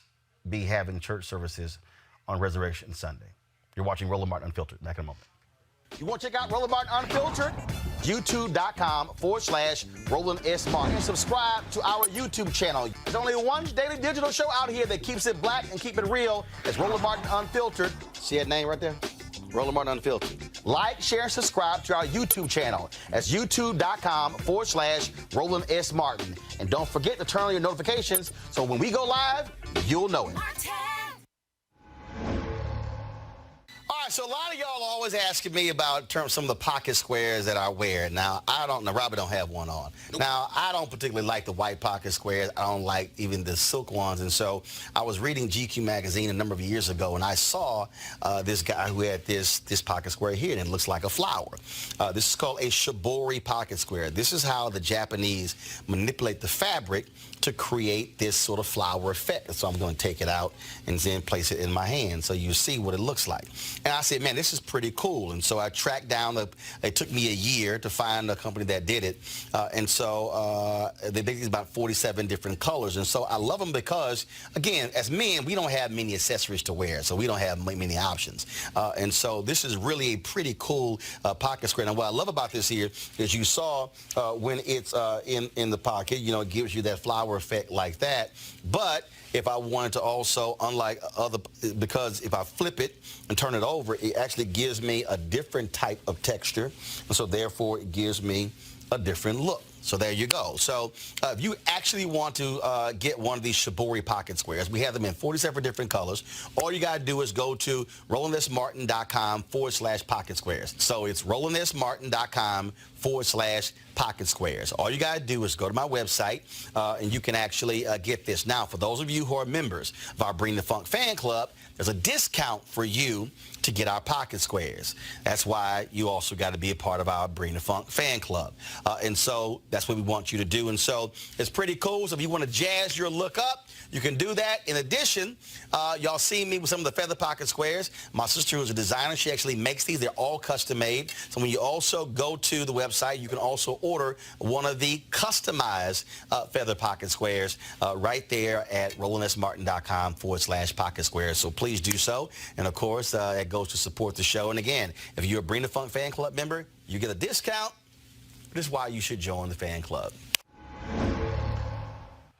be having church services on Resurrection Sunday. You're watching Roland Martin Unfiltered. Back in a moment. You want to check out Roland Martin Unfiltered? YouTube.com/Roland S. Martin. And subscribe to our YouTube channel. There's only one daily digital show out here that keeps it black and keep it real. It's Roland Martin Unfiltered. See that name right there? Roland Martin Unfiltered. Like, share, and subscribe to our YouTube channel. That's youtube.com/Roland S. Martin. And don't forget to turn on your notifications so when we go live, you'll know it. All right, so a lot of y'all always asking me about some of the pocket squares that I wear. Now, Robert don't have one on. Now, I don't particularly like the white pocket squares. I don't like even the silk ones. And so I was reading GQ magazine a number of years ago, and I saw this guy who had this pocket square here, and it looks like a flower. This is called a shibori pocket square. This is how the Japanese manipulate the fabric to create this sort of flower effect. So I'm going to take it out and then place it in my hand so you see what it looks like. And I said, man, this is pretty cool. And so I tracked down, it took me a year to find a company that did it. And so they make these about 47 different colors. And so I love them because, again, as men, we don't have many accessories to wear, so we don't have many options. And so this is really a pretty cool pocket square. Now, what I love about this here is you saw when it's in the pocket, it gives you that flower effect like that. But if I wanted to also, unlike because if I flip it and turn it over, it actually gives me a different type of texture. And so therefore it gives me a different look. So there you go. So if you actually want to get one of these shibori pocket squares, we have them in 47 different colors. All you got to do is go to RolandSMartin.com/pocket squares. So it's RolandSMartin.com/pocket squares. All you got to do is go to my website and you can actually get this. Now, for those of you who are members of our Bring the Funk fan club, there's a discount for you to get our pocket squares. That's why you also got to be a part of our Bring the Funk fan club. And so that's what we want you to do. And so it's pretty cool. So if you want to jazz your look up, You can do that. In addition, y'all see me with some of the Feather Pocket Squares. My sister, who's a designer, she actually makes these. They're all custom made. So when you also go to the website, you can also order one of the customized Feather Pocket Squares right there at rolandsmartin.com/pocket squares. So please do so. And of course, it goes to support the show. And again, if you're a Bring the Funk fan club member, you get a discount. This is why you should join the fan club.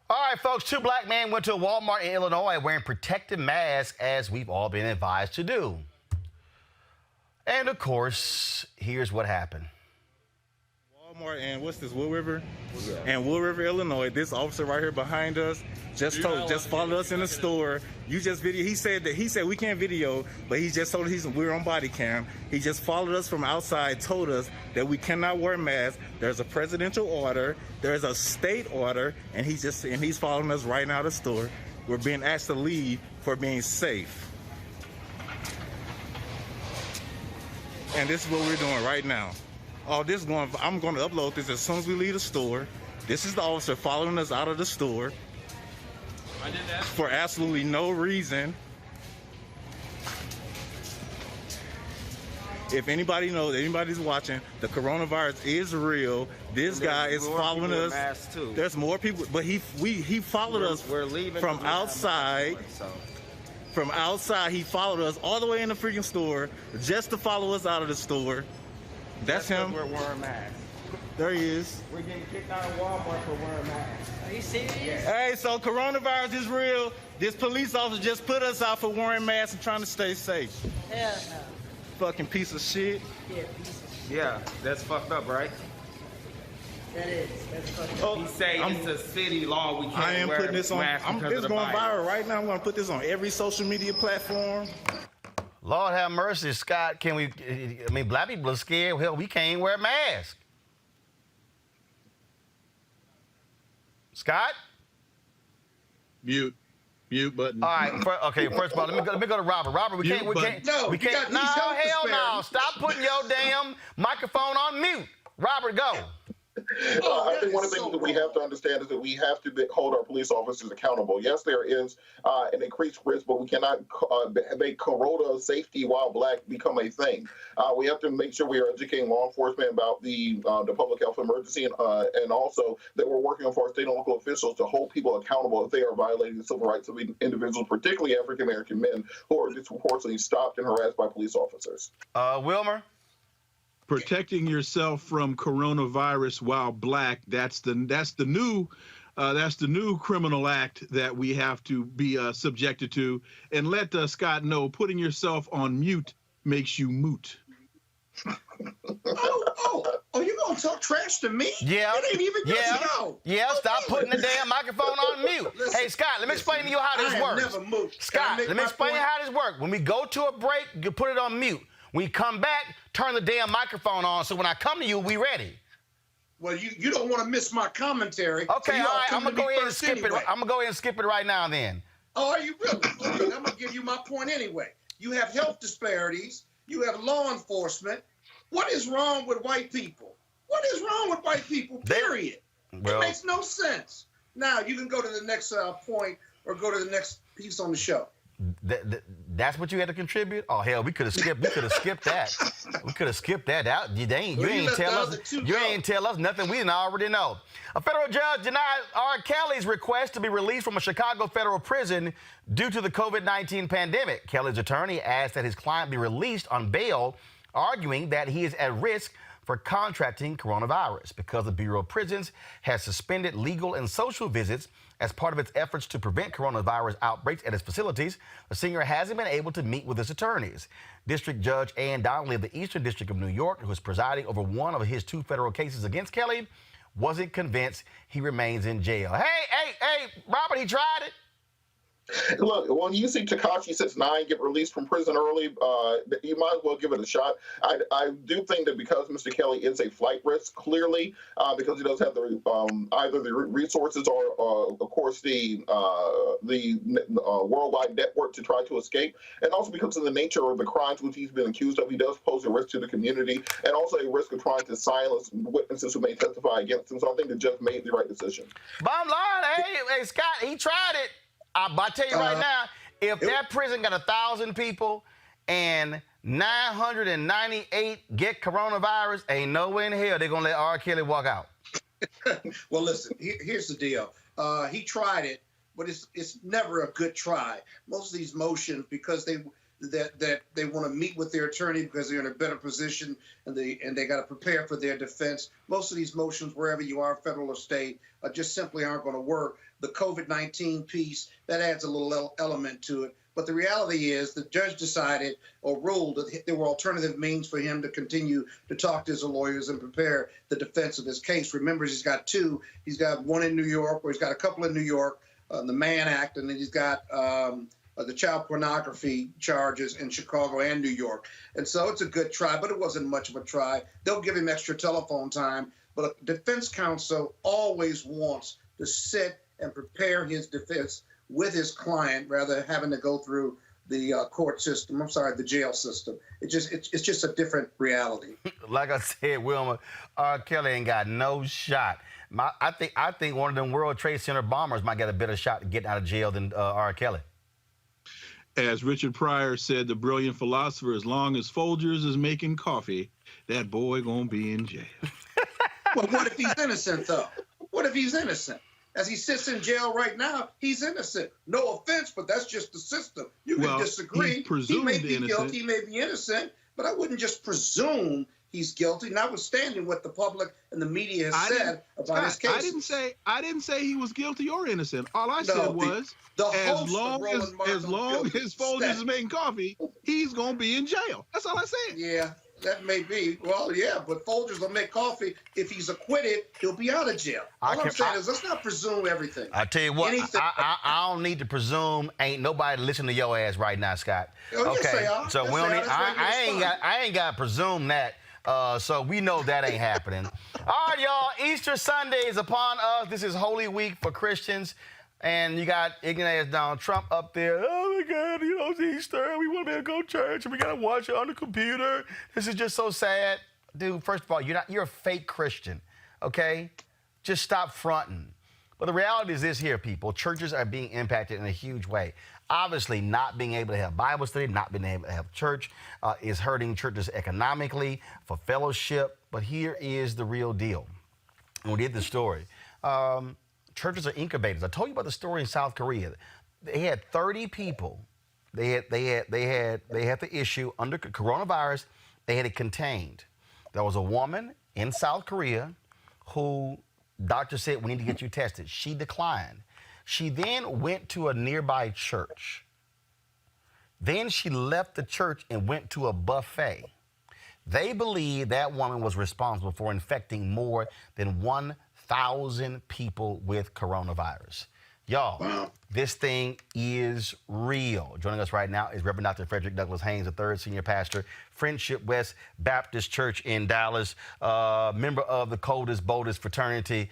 All right, folks, 2 black men went to a Walmart in Illinois wearing protective masks, as we've all been advised to do. And, of course, here's what happened. Walmart and what's this, Wood River? And Wood River, Illinois. This officer right here behind us just followed us in the store. You just video. He said we can't video, but he just told us we're on body cam. He just followed us from outside, told us that we cannot wear masks. There's a presidential order, there's a state order, and he's following us right now to the store. We're being asked to leave for being safe. And this is what we're doing right now. I'm going to upload this as soon as we leave the store. This is the officer following us out of the store for absolutely no reason. If anybody knows, anybody's watching, the coronavirus is real. This guy is following us. There's more people, but he followed us from outside. From outside, he followed us all the way in the freaking store just to follow us out of the store. That's him. We're wearing masks. There he is. We're getting kicked out of Walmart for wearing masks. Are you serious? Hey, so coronavirus is real. This police officer just put us out for wearing masks and trying to stay safe. Hell no. Fucking piece of shit. Yeah, piece of shit. Yeah, that's fucked up, right? That is. That's fucked up. He say it's a city law. We can't wear masks because it's of the going virus. viral right now. I'm going to put this on every social media platform. Lord have mercy, Scott. Black people are scared. Hell, we can't wear masks. Scott? Mute button. All right. First of all, let me go to Robert. Robert, we can't. No, hell no. Stop putting your damn microphone on mute. Robert, go. I think one of the things that we have to understand is that we have to hold our police officers accountable. Yes, there is an increased risk, but we cannot make corona safety while black become a thing. We have to make sure we are educating law enforcement about the public health emergency and also that we're working with our state and local officials to hold people accountable if they are violating the civil rights of individuals, particularly African-American men who are disproportionately stopped and harassed by police officers. Wilmer? Protecting yourself from coronavirus while black, that's the new criminal act that we have to be subjected to. And let Scott know, putting yourself on mute makes you moot. You gonna talk trash to me? Yeah. It ain't even good to go. Yeah, stop putting the damn microphone on mute. Listen, hey, Scott, let me explain to you how this works. Never moved. Scott, let me explain how this works. When we go to a break, you put it on mute. When you come back, turn the damn microphone on so when I come to you, we ready. Well, you don't want to miss my commentary. Okay, all right, I'm going to go ahead and skip it. I'm going to go ahead and skip it right now then. Oh, are you really? Okay, I'm going to give you my point anyway. You have health disparities. You have law enforcement. What is wrong with white people? What is wrong with white people, period? It makes no sense. Now, you can go to the next point or go to the next piece on the show. That's what you had to contribute? Oh hell, we could have skipped that. We could have skipped that out. You ain't tell us nothing we didn't already know. A federal judge denied R. Kelly's request to be released from a Chicago federal prison due to the COVID-19 pandemic. Kelly's attorney asked that his client be released on bail, arguing that he is at risk for contracting coronavirus because the Bureau of Prisons has suspended legal and social visits as part of its efforts to prevent coronavirus outbreaks at its facilities. The singer hasn't been able to meet with his attorneys. District Judge Ann Donnelly of the Eastern District of New York, who is presiding over one of his 2 federal cases against Kelly, wasn't convinced he remains in jail. Hey, Robert, he tried it. Look, when you see Tekashi 6ix9ine get released from prison early, you might as well give it a shot. I do think that because Mr. Kelly is a flight risk, clearly, because he does have the either the resources or, of course, the worldwide network to try to escape, and also because of the nature of the crimes which he's been accused of, he does pose a risk to the community, and also a risk of trying to silence witnesses who may testify against him. So I think the judge made the right decision. Bottom line, hey, Scott, he tried it. I tell you right now, if that prison got 1,000 people and 998 get coronavirus, ain't no way in hell they're going to let R. Kelly walk out. Well, listen, here's the deal. He tried it, but it's never a good try. Most of these motions, because they want to meet with their attorney because they're in a better position and they got to prepare for their defense. Most of these motions, wherever you are, federal or state, just simply aren't going to work. The COVID-19 piece, that adds a little element to it. But the reality is the judge decided or ruled that there were alternative means for him to continue to talk to his lawyers and prepare the defense of his case. Remember, he's got two. He's got one in New York, or he's got a couple in New York, the Mann Act, and then he's got the child pornography charges in Chicago and New York. And so it's a good try, but it wasn't much of a try. They'll give him extra telephone time, but a defense counsel always wants to sit and prepare his defense with his client rather than having to go through the court system. I'm sorry, the jail system. It's just a different reality. Like I said, Wilma, R. Kelly ain't got no shot. I think one of them World Trade Center bombers might get a better shot at getting out of jail than R. Kelly. As Richard Pryor said, the brilliant philosopher, as long as Folgers is making coffee, that boy gonna be in jail. Well, what if he's innocent, though? What if he's innocent? As he sits in jail right now, he's innocent. No offense, but that's just the system. You can disagree. He may be guilty, he may be innocent, but I wouldn't just presume he's guilty, notwithstanding what the public and the media has said about his case. I didn't say he was guilty or innocent. All I said was, as long as Folgers is making coffee, he's gonna be in jail. That's all I said. Yeah. That may be. Well, yeah, but Folgers will make coffee. If he's acquitted, he'll be out of jail. All I'm saying is let's not presume everything. I tell you what, I don't need to presume. Ain't nobody listening to your ass right now, Scott. Oh, yes, they are. So we don't need, I ain't got to presume that. So we know that ain't happening. All right, y'all. Easter Sunday is upon us. This is Holy Week for Christians. And you got ignorant ass Donald Trump up there. Oh, my God, you know, it's Easter. We want to be able to go to church, and we got to watch it on the computer. This is just so sad. Dude, first of all, you're a fake Christian, okay? Just stop fronting. But the reality is this here, people. Churches are being impacted in a huge way. Obviously, not being able to have Bible study, not being able to have church is hurting churches economically, for fellowship. But here is the real deal. And we did the story. Churches are incubators. I told you about the story in South Korea. They had 30 people. They had the issue under coronavirus. They had it contained. There was a woman in South Korea who doctor said, we need to get you tested. She declined. She then went to a nearby church. Then she left the church and went to a buffet. They believe that woman was responsible for infecting more than 1,000 people with coronavirus. Y'all, this thing is real. Joining us right now is Reverend Dr. Frederick Douglass Haynes, the third senior pastor, Friendship West Baptist Church in Dallas, member of the coldest, boldest fraternity.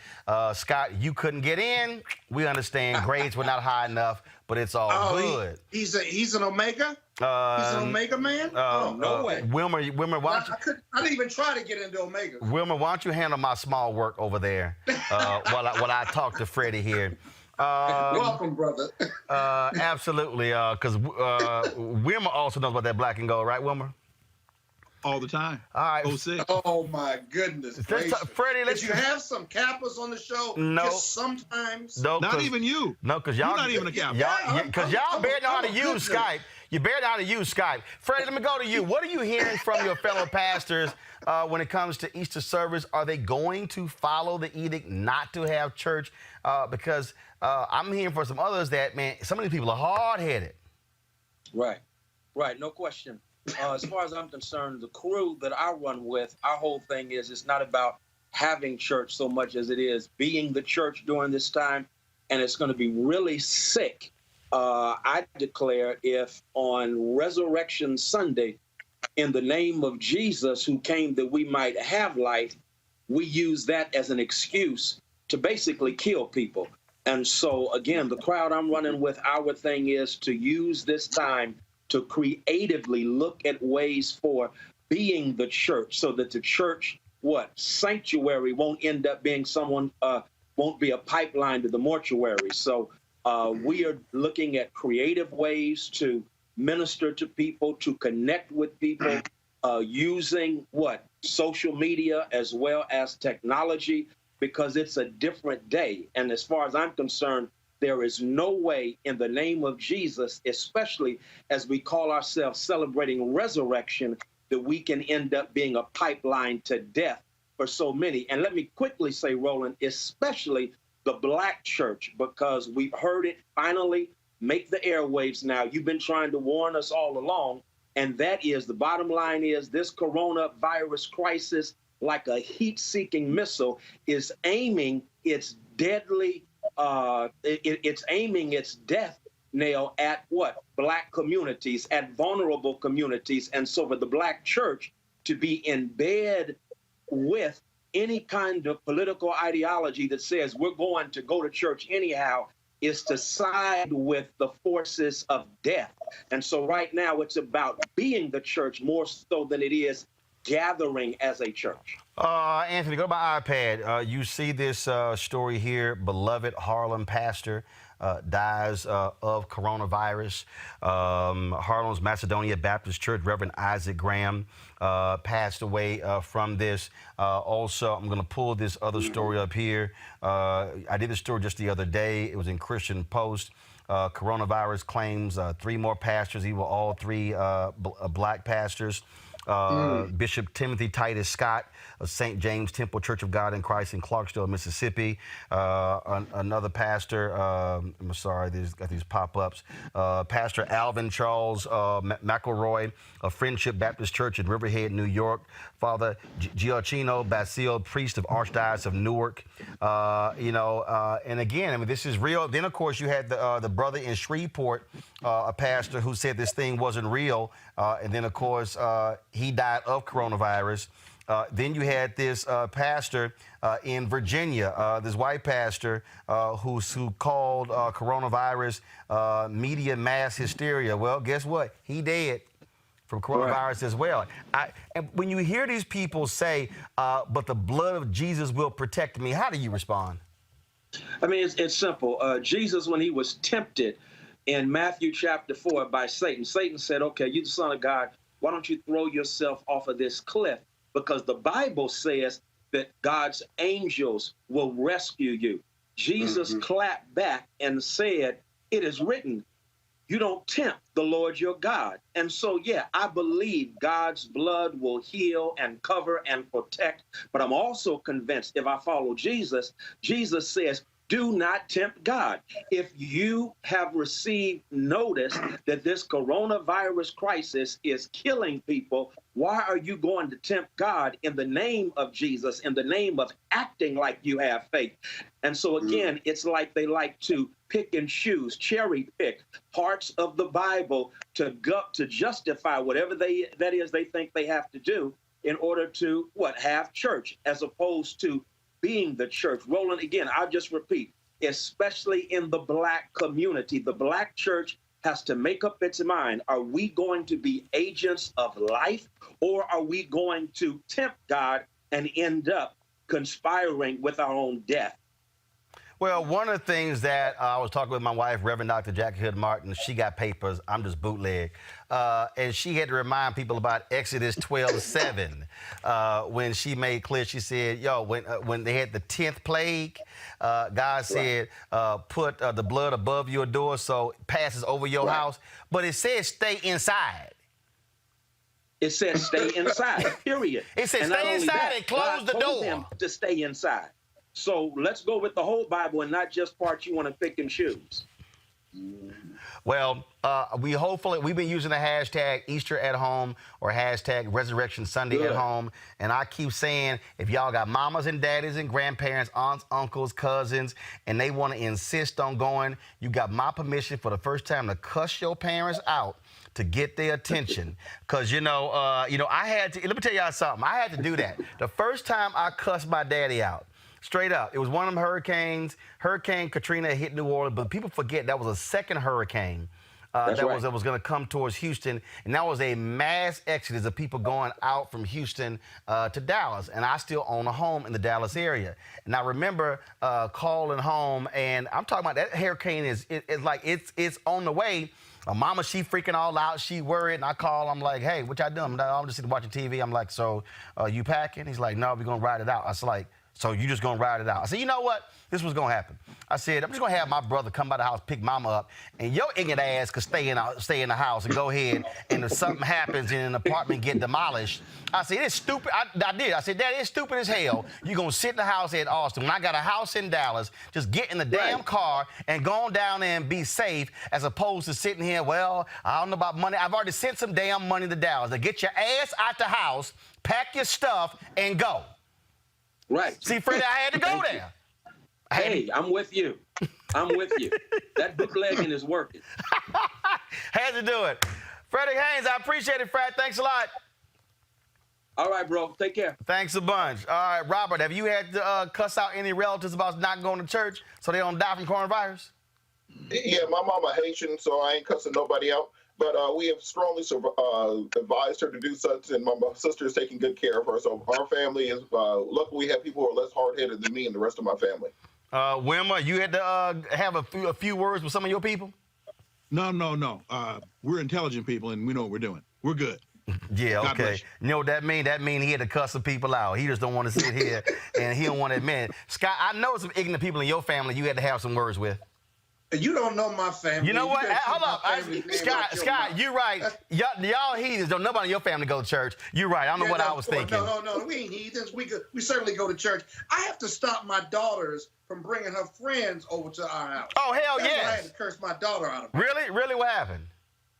Scott, you couldn't get in. We understand grades were not high enough, but it's all good. He's an Omega? He's an Omega man? No way. Wilmer, why don't you... I didn't even try to get into Omega. Wilmer, why don't you handle my small work over there while I talk to Freddie here? Welcome, brother. Absolutely, because Wilmer also knows about that black and gold, right, Wilmer? All the time. All right. Oh my goodness. Freddie, did you have some Kappas on the show? No. Just sometimes? No, not even you. No, because y'all... You're not even a Kappa. Because y'all barely know how to use Skype. You barely know how to use Skype. Freddie, let me go to you. What are you hearing from your fellow pastors when it comes to Easter service? Are they going to follow the edict not to have church? Because I'm hearing from some others that, man, some of these people are hard-headed. Right, no question. As far as I'm concerned, the crew that I run with, our whole thing is it's not about having church so much as it is being the church during this time, and it's going to be really sick. I declare if on Resurrection Sunday, in the name of Jesus who came that we might have life, we use that as an excuse to basically kill people. And so, again, the crowd I'm running with, our thing is to use this time to creatively look at ways for being the church so that the church, sanctuary won't end up being won't be a pipeline to the mortuary. So We are looking at creative ways to minister to people, to connect with people, using social media as well as technology, because it's a different day. And as far as I'm concerned, there is no way in the name of Jesus, especially as we call ourselves celebrating resurrection, that we can end up being a pipeline to death for so many. And let me quickly say, Roland, especially the Black church, because we've heard it finally make the airwaves now. You've been trying to warn us all along. And that is, the bottom line is, this coronavirus crisis, like a heat-seeking missile, is aiming its deadly, it's aiming its death nail at what? Black communities, at vulnerable communities. And so for the Black church to be in bed with any kind of political ideology that says we're going to go to church anyhow is to side with the forces of death. And so right now it's about being the church more so than it is gathering as a church. Anthony, go to my iPad. You see this story here. Beloved Harlem pastor dies of coronavirus. Harlem's Macedonia Baptist Church, Reverend Isaac Graham, passed away from this. Also, I'm going to pull this other story up here. I did this story just the other day. It was in Christian Post. Coronavirus claims 3 more pastors. These were all 3 Black pastors. Bishop Timothy Titus Scott of St. James Temple Church of God in Christ in Clarksville, Mississippi. Another pastor, I'm sorry, there's got these pop-ups. Pastor Alvin Charles McElroy of Friendship Baptist Church in Riverhead, New York. Father Gioacchino Basile, priest of Archdiocese of Newark. And again, I mean, this is real. Then, of course, you had the brother in Shreveport, a pastor who said this thing wasn't real. And then, of course, he died of coronavirus. Then you had this pastor in Virginia, this white pastor who called coronavirus media mass hysteria. Well, guess what? He dead from coronavirus as well. And when you hear these people say, but the blood of Jesus will protect me, how do you respond? I mean, it's simple. Jesus, when he was tempted in Matthew chapter 4 by Satan, Satan said, okay, you the Son of God, why don't you throw yourself off of this cliff? Because the Bible says that God's angels will rescue you. Jesus clapped back and said, it is written, you don't tempt the Lord your God. And so, yeah, I believe God's blood will heal and cover and protect. But I'm also convinced if I follow Jesus, Jesus says, do not tempt God. If you have received notice that this coronavirus crisis is killing people, why are you going to tempt God in the name of Jesus, in the name of acting like you have faith? And so again, it's like they like to pick and choose, cherry pick parts of the Bible to justify whatever that is they think they have to do in order to have church, as opposed to being the church. Roland, again, I'll just repeat, especially in the Black community, the Black church has to make up its mind. Are we going to be agents of life, or are we going to tempt God and end up conspiring with our own death? Well, one of the things that I was talking with my wife, Reverend Dr. Jackie Hood Martin, she got papers, I'm just bootleg. And she had to remind people about Exodus 12:7 when she made clear, she said, when they had the 10th plague, God said, put the blood above your door so it passes over your house. But it says stay inside. It says stay inside, period. It says stay inside and close the door. God told them to stay inside. So let's go with the whole Bible and not just parts you want to pick and choose. Well, we've been using the hashtag Easter at home or hashtag Resurrection Sunday at home. And I keep saying, if y'all got mamas and daddies and grandparents, aunts, uncles, cousins, and they want to insist on going, you got my permission for the first time to cuss your parents out to get their attention. Because, I had to, let me tell y'all something. I had to do that. The first time I cussed my daddy out, straight up. It was one of them hurricanes. Hurricane Katrina hit New Orleans, but people forget that was a second hurricane that was going to come towards Houston, and that was a mass exodus of people going out from Houston to Dallas. And I still own a home in the Dallas area, and I remember calling home, and I'm talking about that hurricane is on the way. My mama, she freaking all out. She worried, and I call. I'm like, "Hey, what y'all doing?" I'm just sitting watching TV. I'm like, "So, you packing?" He's like, "No, we're gonna ride it out." I was like, "So you just gonna ride it out?" I said, "You know what? This was gonna happen." I said, "I'm just gonna have my brother come by the house, pick mama up, and your ignorant ass could stay in the house and go ahead. And if something happens and an apartment get demolished," I said, "It's stupid." I did. I said, "Dad, it's stupid as hell. You're gonna sit in the house in Austin when I got a house in Dallas. Just get in the damn car and go on down there and be safe, as opposed to sitting here. Well, I don't know about money. I've already sent some damn money to Dallas. Now get your ass out the house, pack your stuff, and go." Right. See, Freddie, I had to go there. Hey, I'm with you. I'm with you. That bootlegging is working. Had to do it. Freddy Haynes, I appreciate it, Fred. Thanks a lot. All right, bro. Take care. Thanks a bunch. All right, Robert, have you had to cuss out any relatives about not going to church so they don't die from coronavirus? Yeah, my mama Haitian, so I ain't cussing nobody out. But we have strongly advised her to do such, and my sister is taking good care of her. So our family is, luckily we have people who are less hard-headed than me and the rest of my family. Wilma, you had to have a few words with some of your people? No. We're intelligent people, and we know what we're doing. We're good. Yeah, God okay. bless you. You know what that mean? That mean he had to cuss some people out. He just don't want to sit here, and he don't want to admit it. Scott, I know some ignorant people in your family you had to have some words with. You don't know my family. You know what? You Hold up. Scott, you're right. Y'all heathens. Don't nobody in your family go to church. You're right. I don't know what I was thinking. No. We ain't heathens. We certainly go to church. I have to stop my daughters from bringing her friends over to our house. Oh, hell That's yes. why I had to curse my daughter out of it. Really? Really? What happened?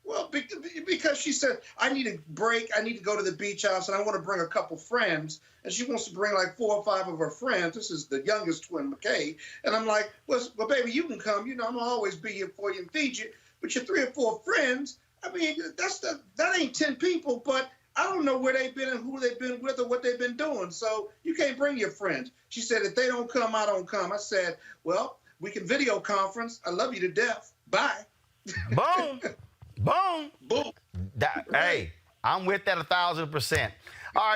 Well, because she said, I need a break. I need to go to the beach house, and I want to bring a couple friends. And she wants to bring like 4 or 5 of her friends. This is the youngest twin, McKay. And I'm like, well, baby, you can come. You know, I'm going to always be here for you and feed you. But your 3 or 4 friends, I mean, that ain't 10 people. But I don't know where they've been and who they've been with or what they've been doing. So you can't bring your friends. She said, if they don't come, I don't come. I said, well, we can video conference. I love you to death. Bye. Boom. Boom. Boom. Hey, I'm with that 1,000%. All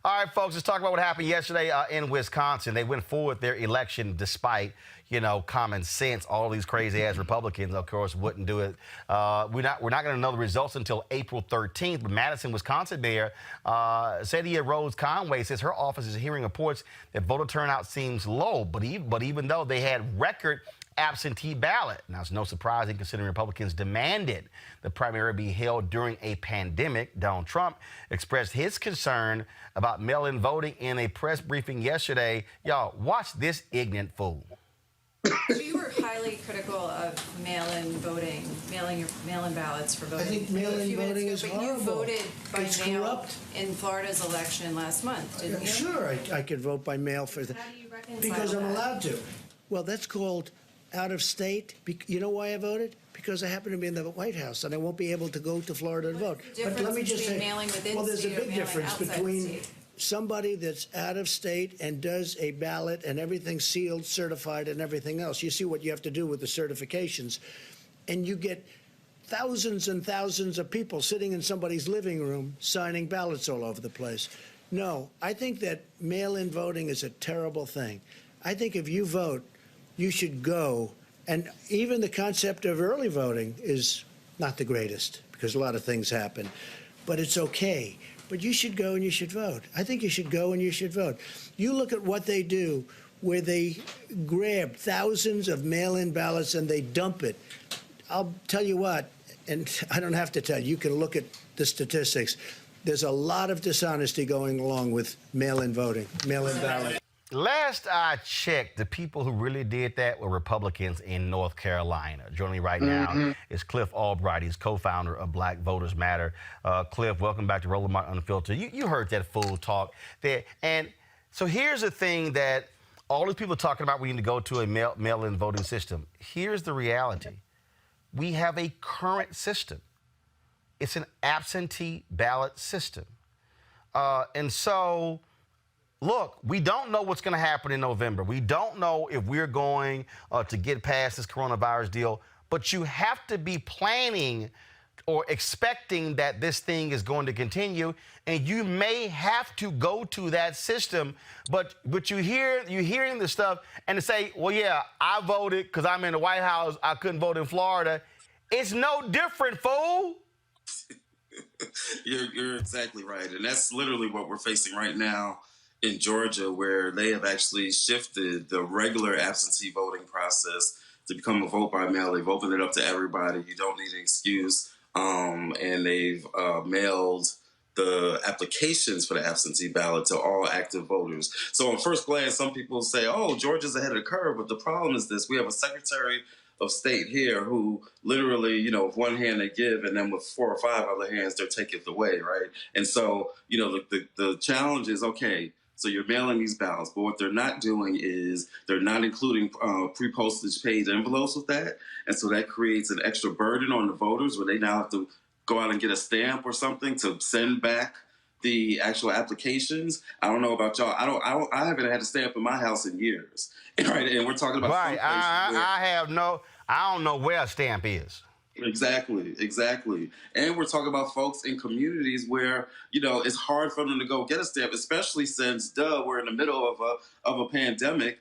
right, folks, let's talk about what happened yesterday in Wisconsin. They went forward with their election despite, common sense. All these crazy-ass Republicans, of course, wouldn't do it. We're not going to know the results until April 13th. But Madison, Wisconsin mayor Cedia Rose Conway says her office is hearing reports that voter turnout seems low. But even though they had record absentee ballot. Now, it's no surprise considering Republicans demanded the primary be held during a pandemic. Donald Trump expressed his concern about mail-in voting in a press briefing yesterday. Y'all, watch this ignorant fool. So you were highly critical of mail-in voting, mail-in ballots for voting. I think mail-in voting is horrible. But you voted by It's mail corrupt. In Florida's election last month, didn't you? Sure, I could vote by mail for that. How do you reconcile Because I'm that? allowed to. Well, that's called out of state. You know why I voted? Because I happen to be in the White House and I won't be able to go to Florida to vote. But let me just say, well, there's a big difference between somebody that's out of state and does a ballot and everything's sealed, certified, and everything else. You see what you have to do with the certifications, and you get thousands and thousands of people sitting in somebody's living room signing ballots all over the place. No, I think that mail-in voting is a terrible thing. I think if you vote, you should go. And even the concept of early voting is not the greatest because a lot of things happen. But it's okay. But you should go and you should vote. I think you should go and you should vote. You look at what they do, where they grab thousands of mail-in ballots and they dump it. I'll tell you what, and I don't have to tell you, you can look at the statistics. There's a lot of dishonesty going along with mail-in voting, mail-in ballots. Last I checked, the people who really did that were Republicans in North Carolina. Joining me right now is Cliff Albright. He's co-founder of Black Voters Matter. Cliff, welcome back to Roland Unfiltered. You heard that fool talk there. And so here's the thing that all these people are talking about, we need to go to a mail-in voting system. Here's the reality. We have a current system. It's an absentee ballot system. And so... look, we don't know what's going to happen in November. We don't know if we're going to get past this coronavirus deal. but you have to be planning or expecting that this thing is going to continue, and you may have to go to that system. But you're hearing the stuff and to say, well, yeah, I voted because I'm in the White House. I couldn't vote in Florida. It's no different, fool. You're exactly right, and that's literally what we're facing right now in Georgia, where they have actually shifted the regular absentee voting process to become a vote by mail. They've opened it up to everybody. You don't need an excuse. And they've mailed the applications for the absentee ballot to all active voters. So on first glance, some people say, oh, Georgia's ahead of the curve. But the problem is this. We have a Secretary of State here who literally, you know, with one hand they give, and then with 4 or 5 other hands, they're taking it away, right? And so, you know, the challenge is, okay, so you're mailing these ballots, but what they're not doing is they're not including pre-postage paid envelopes with that. And so that creates an extra burden on the voters where they now have to go out and get a stamp or something to send back the actual applications. I don't know about y'all. I haven't had a stamp in my house in years. Right, and we're talking about right. I don't know where a stamp is. Exactly. And we're talking about folks in communities where, you know, it's hard for them to go get a stamp, especially since, we're in the middle of a pandemic.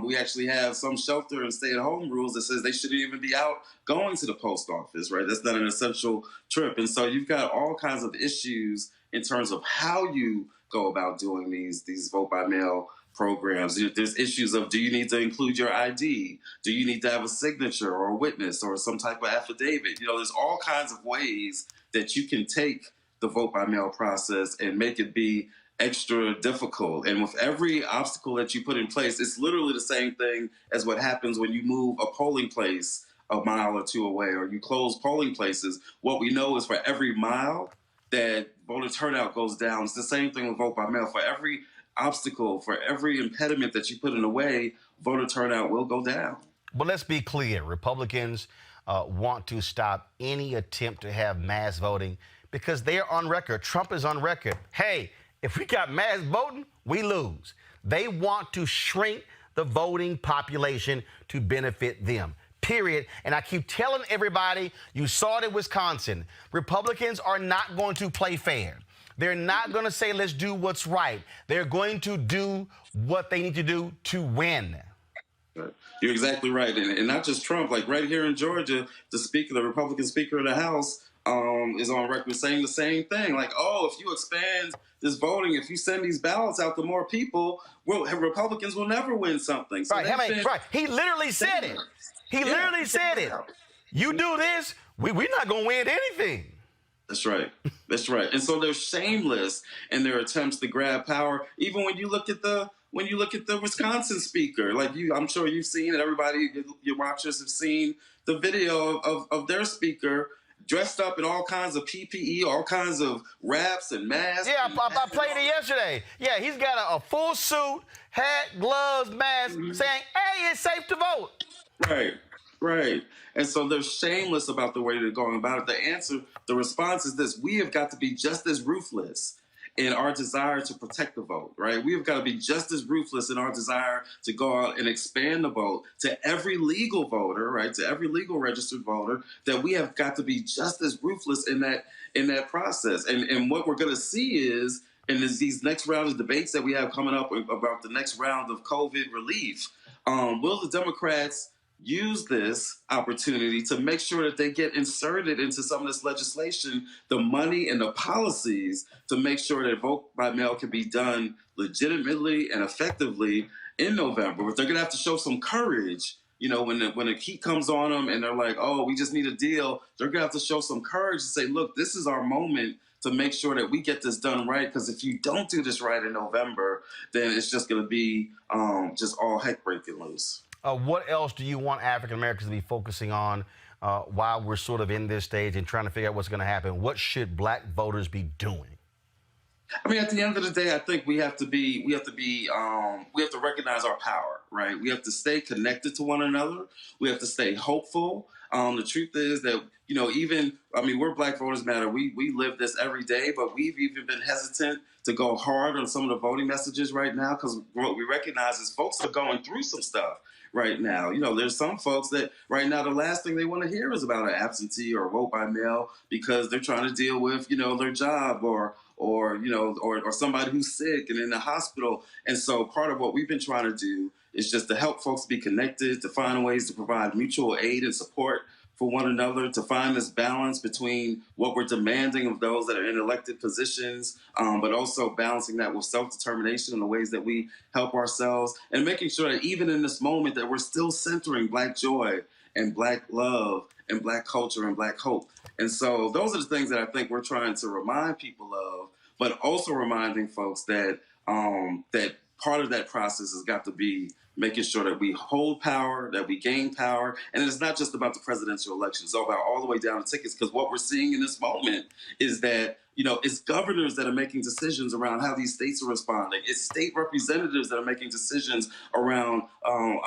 We actually have some shelter and stay-at-home rules that says they shouldn't even be out going to the post office, right? That's not an essential trip. And so you've got all kinds of issues in terms of how you go about doing these vote-by-mail programs. There's issues of, do you need to include your ID? Do you need to have a signature or a witness or some type of affidavit? You know, there's all kinds of ways that you can take the vote-by-mail process and make it be extra difficult. And with every obstacle that you put in place, it's literally the same thing as what happens when you move a polling place a mile or 2 away, or you close polling places. What we know is for every mile that voter turnout goes down. It's the same thing with vote by mail. For every obstacle, for every impediment that you put in the way, voter turnout will go down. But let's be clear. Republicans want to stop any attempt to have mass voting because they're on record. Trump is on record. Hey, if we got mass voting, we lose. They want to shrink the voting population to benefit them, period. And I keep telling everybody, you saw it in Wisconsin. Republicans are not going to play fair. They're not going to say, let's do what's right. They're going to do what they need to do to win. You're exactly right. And not just Trump, like right here in Georgia, the Republican Speaker of the House is on record saying the same thing. Like, oh, if you expand this voting, if you send these ballots out to more people, Republicans will never win something. So right. He literally said it. He literally said it. You do this, we're not going to win anything. That's right. That's right. And so they're shameless in their attempts to grab power. Even when you look at the Wisconsin speaker, like I'm sure you've seen it. Everybody, your watchers have seen the video of their speaker dressed up in all kinds of PPE, all kinds of wraps and masks. Yeah, I played it yesterday. Yeah, he's got a full suit, hat, gloves, mask, saying, hey, it's safe to vote. Right. And so they're shameless about the way they're going about it. The response is this: we have got to be just as ruthless in our desire to protect the vote, right? We have got to be just as ruthless in our desire to go out and expand the vote to every legal voter, right? To every legal registered voter, that we have got to be just as ruthless in that process. And what we're going to see is, in these next round of debates that we have coming up about the next round of COVID relief, will the Democrats use this opportunity to make sure that they get inserted into some of this legislation, the money and the policies to make sure that vote by mail can be done legitimately and effectively in November. But they're going to have to show some courage, you know, when the heat comes on them and they're like, oh, we just need a deal. They're going to have to show some courage to say, look, this is our moment to make sure that we get this done right. Because if you don't do this right in November, then it's just going to be just all heck breaking loose. What else do you want African Americans to be focusing on while we're sort of in this stage and trying to figure out what's going to happen? What should black voters be doing? I mean, at the end of the day, I think we have to recognize our power, right? We have to stay connected to one another. We have to stay hopeful. The truth is that, you know, we're Black Voters Matter. We live this every day, but we've even been hesitant to go hard on some of the voting messages right now because what we recognize is folks are going through some stuff right now. You know, there's some folks that right now the last thing they want to hear is about an absentee or vote by mail because they're trying to deal with, you know, their job or somebody who's sick and in the hospital. And so part of what we've been trying to do is just to help folks be connected, to find ways to provide mutual aid and support for one another, to find this balance between what we're demanding of those that are in elected positions, but also balancing that with self-determination in the ways that we help ourselves, and making sure that even in this moment that we're still centering Black joy and Black love and Black culture and Black hope. And so those are the things that I think we're trying to remind people of, but also reminding folks that that part of that process has got to be making sure that we hold power, that we gain power. And it's not just about the presidential election. It's about all the way down to tickets, because what we're seeing in this moment is that, you know, it's governors that are making decisions around how these states are responding. It's state representatives that are making decisions around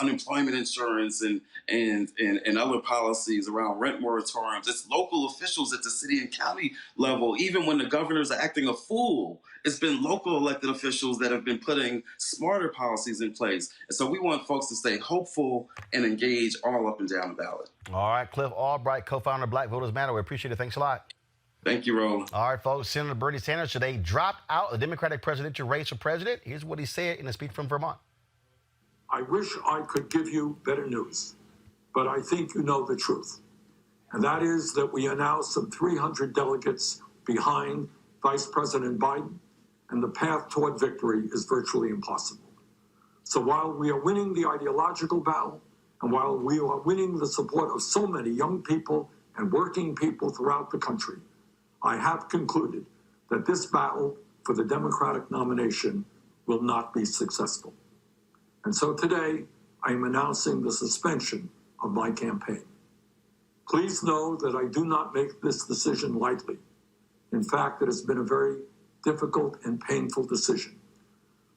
unemployment insurance and other policies around rent moratoriums. It's local officials at the city and county level. Even when the governors are acting a fool, it's been local elected officials that have been putting smarter policies in place. And so we want folks to stay hopeful and engage all up and down the ballot. All right, Cliff Albright, co-founder of Black Voters Matter. We appreciate it. Thanks a lot. Thank you, Roland. All right, folks. Senator Bernie Sanders today dropped out of the Democratic presidential race for president. Here's what he said in a speech from Vermont. I wish I could give you better news, but I think you know the truth. And that is that we are now some 300 delegates behind Vice President Biden, and the path toward victory is virtually impossible. So while we are winning the ideological battle, and while we are winning the support of so many young people and working people throughout the country, I have concluded that this battle for the Democratic nomination will not be successful. And so today, I am announcing the suspension of my campaign. Please know that I do not make this decision lightly. In fact, it has been a very difficult and painful decision.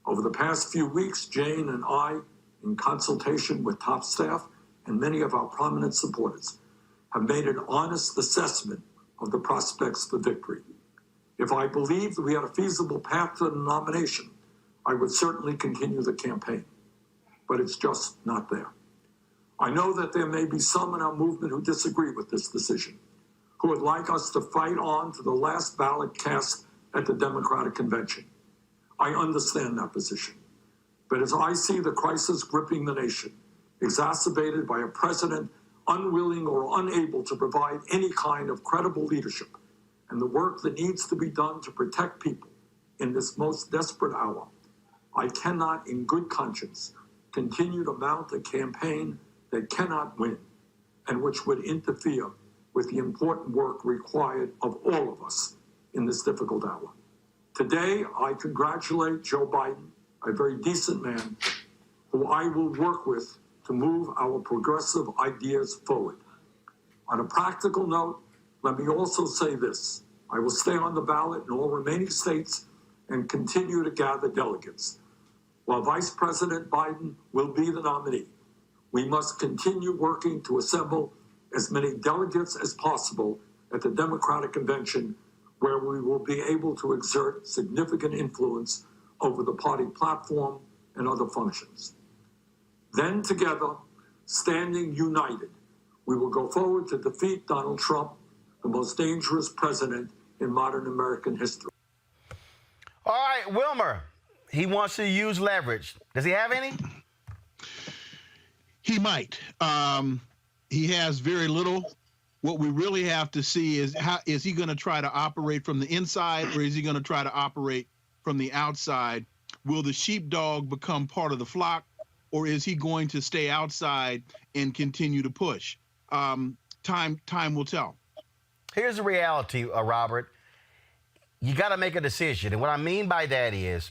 Over the past few weeks, Jane and I, in consultation with top staff and many of our prominent supporters, have made an honest assessment of the prospects for victory. If I believed we had a feasible path to the nomination, I would certainly continue the campaign. But it's just not there. I know that there may be some in our movement who disagree with this decision, who would like us to fight on to the last ballot cast at the Democratic Convention. I understand that position. But as I see the crisis gripping the nation, exacerbated by a president unwilling or unable to provide any kind of credible leadership, and the work that needs to be done to protect people in this most desperate hour, I cannot, in good conscience, continue to mount a campaign that cannot win and which would interfere with the important work required of all of us in this difficult hour. Today, I congratulate Joe Biden, a very decent man, who I will work with to move our progressive ideas forward. On a practical note, let me also say this. I will stay on the ballot in all remaining states and continue to gather delegates. While Vice President Biden will be the nominee, we must continue working to assemble as many delegates as possible at the Democratic Convention, where we will be able to exert significant influence over the party platform and other functions. Then together, standing united, we will go forward to defeat Donald Trump, the most dangerous president in modern American history. All right, Wilmer, he wants to use leverage. Does he have any? He might. He has very little. What we really have to see is how is he going to try to operate from the inside, or is he going to try to operate from the outside? Will the sheepdog become part of the flock, or is he going to stay outside and continue to push? Time will tell. Here's the reality, Robert. You got to make a decision. And what I mean by that is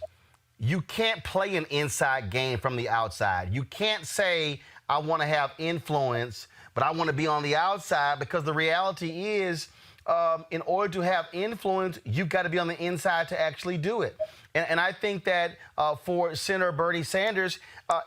you can't play an inside game from the outside. You can't say, I want to have influence, but I want to be on the outside, because the reality is in order to have influence, you've got to be on the inside to actually do it. And I think that for Senator Bernie Sanders,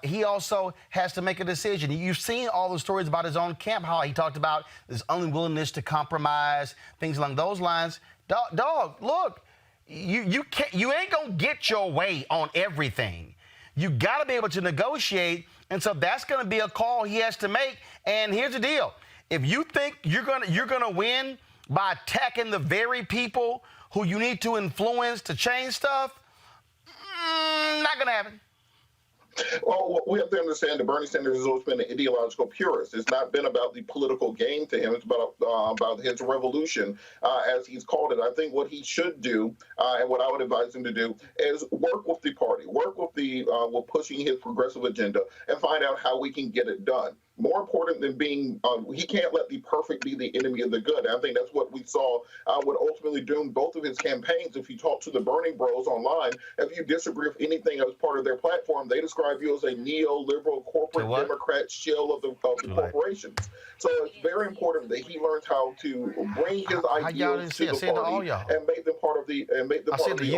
he also has to make a decision. You've seen all the stories about his own camp, how he talked about his unwillingness to compromise, things along those lines. Dog, look, you ain't gonna get your way on everything. You got to be able to negotiate And so that's going to be a call he has to make. And here's the deal. If you think you're gonna win by attacking the very people who you need to influence to change stuff, not going to happen. Well, we have to understand that Bernie Sanders has always been an ideological purist. It's not been about the political game to him. It's about his revolution, as he's called it. I think what he should do, and what I would advise him to do, is work with the party, work with with pushing his progressive agenda, and find out how we can get it done. More important than being, he can't let the perfect be the enemy of the good. And I think that's what we saw would ultimately doom both of his campaigns. If you talk to the Bernie bros online, if you disagree with anything that was part of their platform, they describe you as a neoliberal corporate Democrat shill of the corporations. So it's very important that he learns how to bring his ideals to the party and make them part of the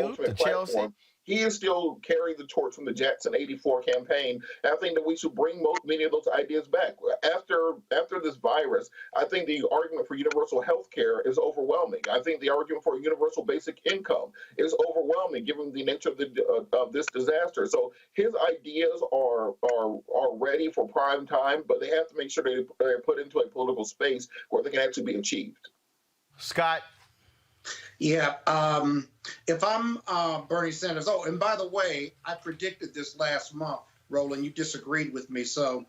ultimate platform. He is still carrying the torch from the Jackson '84 campaign. And I think that we should bring many of those ideas back. After this virus, I think the argument for universal health care is overwhelming. I think the argument for universal basic income is overwhelming, given the nature of this disaster. So his ideas are ready for prime time, but they have to make sure they're put into a political space where they can actually be achieved. Scott? Yeah, if I'm Bernie Sanders, and by the way, I predicted this last month, Roland, you disagreed with me, so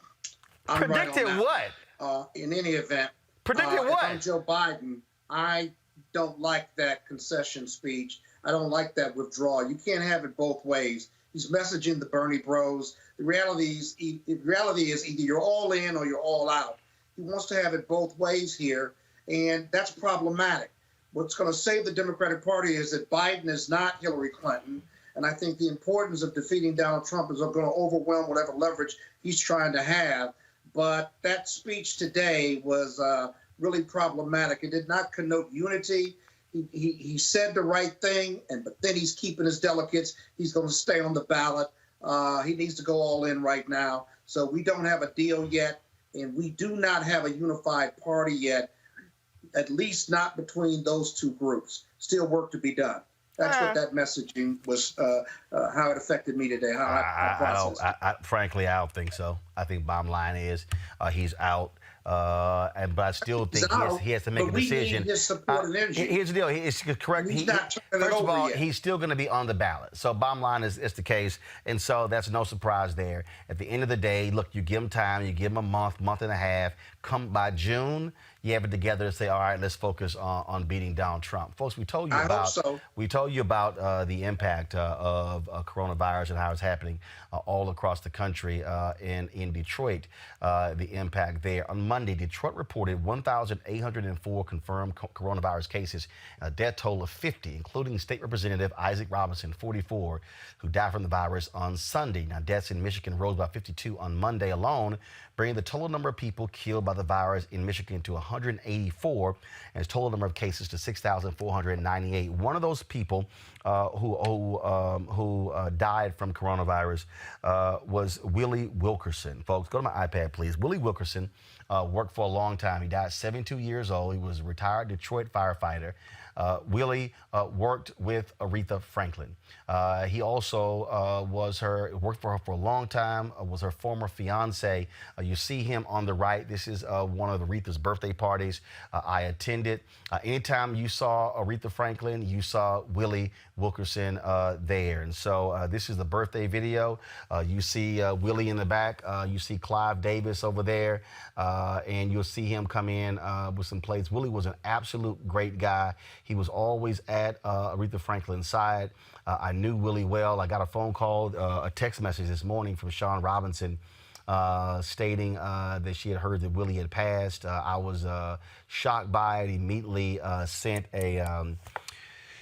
I'm predicted right on that. What? In any event, predicted what? If I'm Joe Biden, I don't like that concession speech. I don't like that withdrawal. You can't have it both ways. He's messaging the Bernie bros. The reality is either you're all in or you're all out. He wants to have it both ways here, and that's problematic. What's going to save the Democratic Party is that Biden is not Hillary Clinton. And I think the importance of defeating Donald Trump is going to overwhelm whatever leverage he's trying to have. But that speech today was really problematic. It did not connote unity. He said the right thing, but then he's keeping his delegates. He's going to stay on the ballot. He needs to go all in right now. So we don't have a deal yet, and we do not have a unified party yet. At least not between those two groups. Still work to be done. That's what that messaging was, how it affected me today, how I processed it. Frankly, I don't think so. I think bottom line is he's out. But I still think he has to make a decision. Need his support and energy. Here's the deal. It's correct. First of all, he's still going to be on the ballot. So bottom line is the case. And so that's no surprise there. At the end of the day, look, you give him time. You give him a month and a half. Come by June, you have it together to say, all right, let's focus on beating Donald Trump. Folks, we told you about the impact of coronavirus and how it's happening all across the country in Detroit, the impact there. On Monday, Detroit reported 1,804 confirmed coronavirus cases, a death toll of 50, including State Representative Isaac Robinson, 44, who died from the virus on Sunday. Now, deaths in Michigan rose by 52 on Monday alone, bringing the total number of people killed by the virus in Michigan to 184, and its total number of cases to 6,498. One of those people who died from coronavirus was Willie Wilkerson. Folks, go to my iPad, please. Willie Wilkerson worked for a long time. He died 72 years old. He was a retired Detroit firefighter. Willie worked with Aretha Franklin. He also worked for her for a long time, was her former fiance. You see him on the right. This is one of Aretha's birthday parties I attended. Anytime you saw Aretha Franklin, you saw Willie Wilkerson there. And so this is the birthday video. You see Willie in the back. You see Clive Davis over there. And you'll see him come in with some plates. Willie was an absolute great guy. He was always at Aretha Franklin's side. I knew Willie well. I got a phone call, a text message this morning from Sean Robinson stating that she had heard that Willie had passed. I was shocked by it, immediately sent a...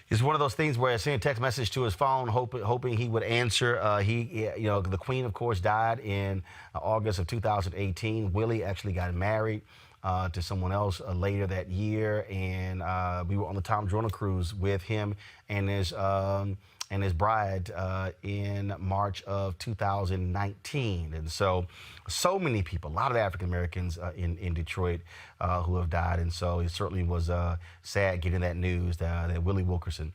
It's one of those things where I sent a text message to his phone, hoping he would answer. The Queen, of course, died in August of 2018. Willie actually got married to someone else later that year, and we were on the Tom Joyner cruise with him and his and his bride in March of 2019. And so many people, a lot of African Americans in Detroit who have died. And so it certainly was sad getting that news that Willie Wilkerson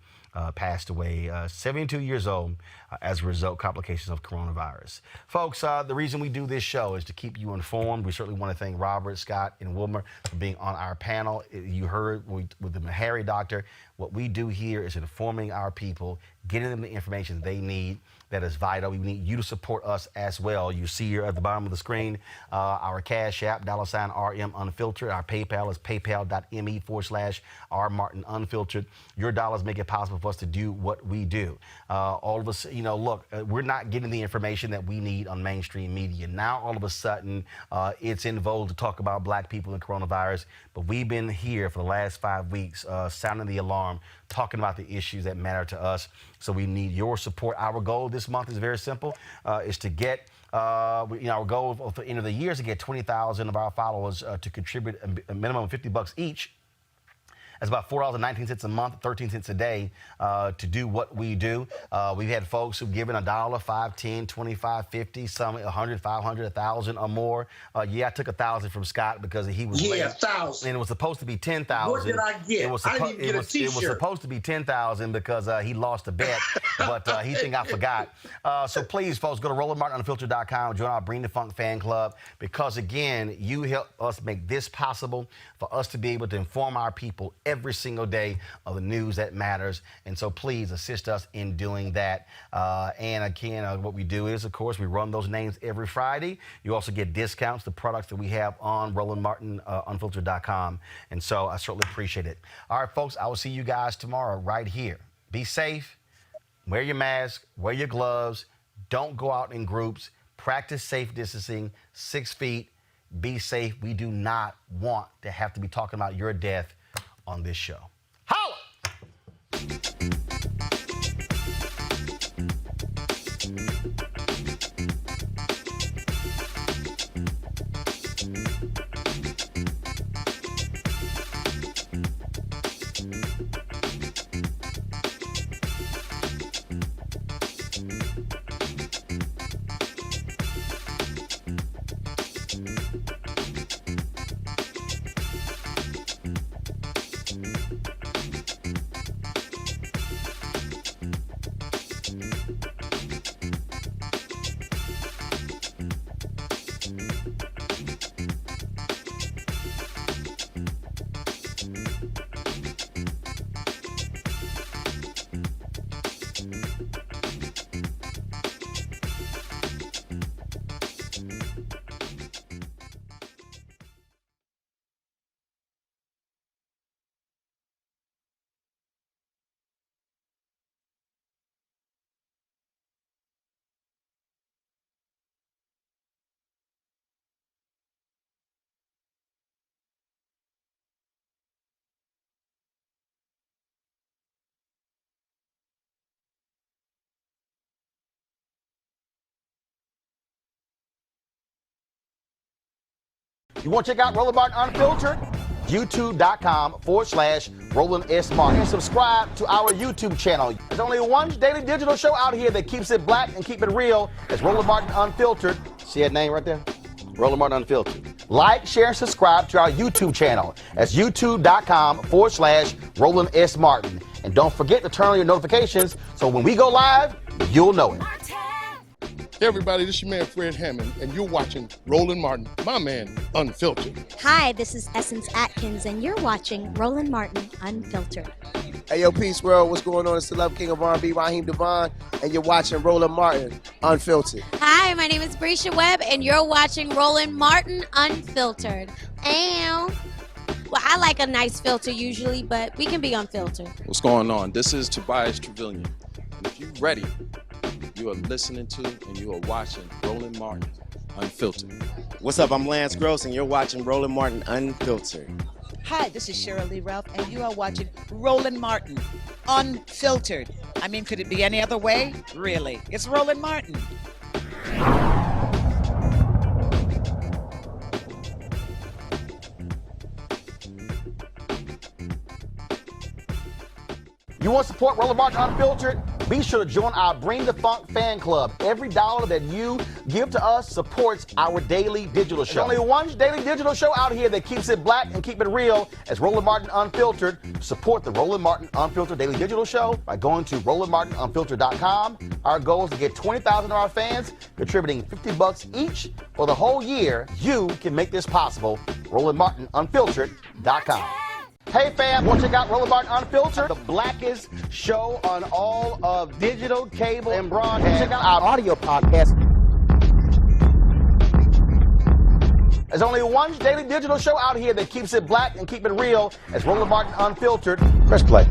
passed away, 72 years old, as a result of complications of coronavirus. Folks, the reason we do this show is to keep you informed. We certainly want to thank Robert, Scott, and Wilmer for being on our panel. You heard with the Meharry doctor, what we do here is informing our people, getting them the information they need. That is vital. We need you to support us as well. You see here at the bottom of the screen, our Cash App, $RM Unfiltered. Our PayPal is paypal.me/R Martin Unfiltered. Your dollars make it possible for us to do what we do. All of us, look, we're not getting the information that we need on mainstream media. Now, all of a sudden, it's in vogue to talk about black people and coronavirus, but we've been here for the last 5 weeks, sounding the alarm, talking about the issues that matter to us. So we need your support. Our goal this month is very simple, is to get, our goal for the end of the year is to get 20,000 of our followers to contribute a minimum of $50 each. That's about $4.19 a month, 13 cents a day to do what we do. We've had folks who've given $1, $5, $10, $25, $50, some 100, 500, 1,000 or more. I took 1,000 from Scott because he was late. 1,000. And it was supposed to be 10,000. What did I get? I didn't get a T-shirt. It was supposed to be 10,000 because he lost a bet, but he think I forgot. So please, folks, go to RolandMartinUnfiltered.com, join our Bring the Funk fan club, because again, you help us make this possible for us to be able to inform our people every single day of the news that matters. And so please assist us in doing that. And again, what we do is, of course, we run those names every Friday. You also get discounts, the products that we have on RolandMartinUnfiltered.com. And so I certainly appreciate it. All right, folks, I will see you guys tomorrow right here. Be safe, wear your mask, wear your gloves, don't go out in groups, practice safe distancing, 6 feet, be safe. We do not want to have to be talking about your death on this show. Holla! You want to check out Roland Martin Unfiltered? YouTube.com/Roland S. Martin. And subscribe to our YouTube channel. There's only one daily digital show out here that keeps it black and keep it real. It's Roland Martin Unfiltered. See that name right there? Roland Martin Unfiltered. Like, share, and subscribe to our YouTube channel. That's YouTube.com/Roland S. Martin. And don't forget to turn on your notifications so when we go live, you'll know it. Hey everybody, this is your man Fred Hammond, and you're watching Roland Martin, my man, Unfiltered. Hi, this is Essence Atkins, and you're watching Roland Martin Unfiltered. Hey yo, Peace World, what's going on? It's the Love King of R&B, Raheem Devon, and you're watching Roland Martin Unfiltered. Hi, my name is Brescia Webb, and you're watching Roland Martin Unfiltered. Ow. Well, I like a nice filter usually, but we can be unfiltered. What's going on? This is Tobias Trevelyan, and if you're ready, you are listening to and you are watching Roland Martin Unfiltered. What's up? I'm Lance Gross, and you're watching Roland Martin Unfiltered. Hi, this is Cheryl Lee Ralph, and you are watching Roland Martin Unfiltered. I mean, could it be any other way? Really? It's Roland Martin. You want to support Roland Martin Unfiltered? Be sure to join our Bring the Funk fan club. Every dollar that you give to us supports our daily digital show. There's only one daily digital show out here that keeps it black and keep it real. As Roland Martin Unfiltered. Support the Roland Martin Unfiltered daily digital show by going to RolandMartinUnfiltered.com. Our goal is to get 20,000 of our fans contributing $50 each for the whole year. You can make this possible. RolandMartinUnfiltered.com. Hey fam, want to check out Roland Martin Unfiltered, the blackest show on all of digital, cable, and broadcast. Check out our audio podcast. There's only one daily digital show out here that keeps it black and keep it real. As Roland Martin Unfiltered. Press play.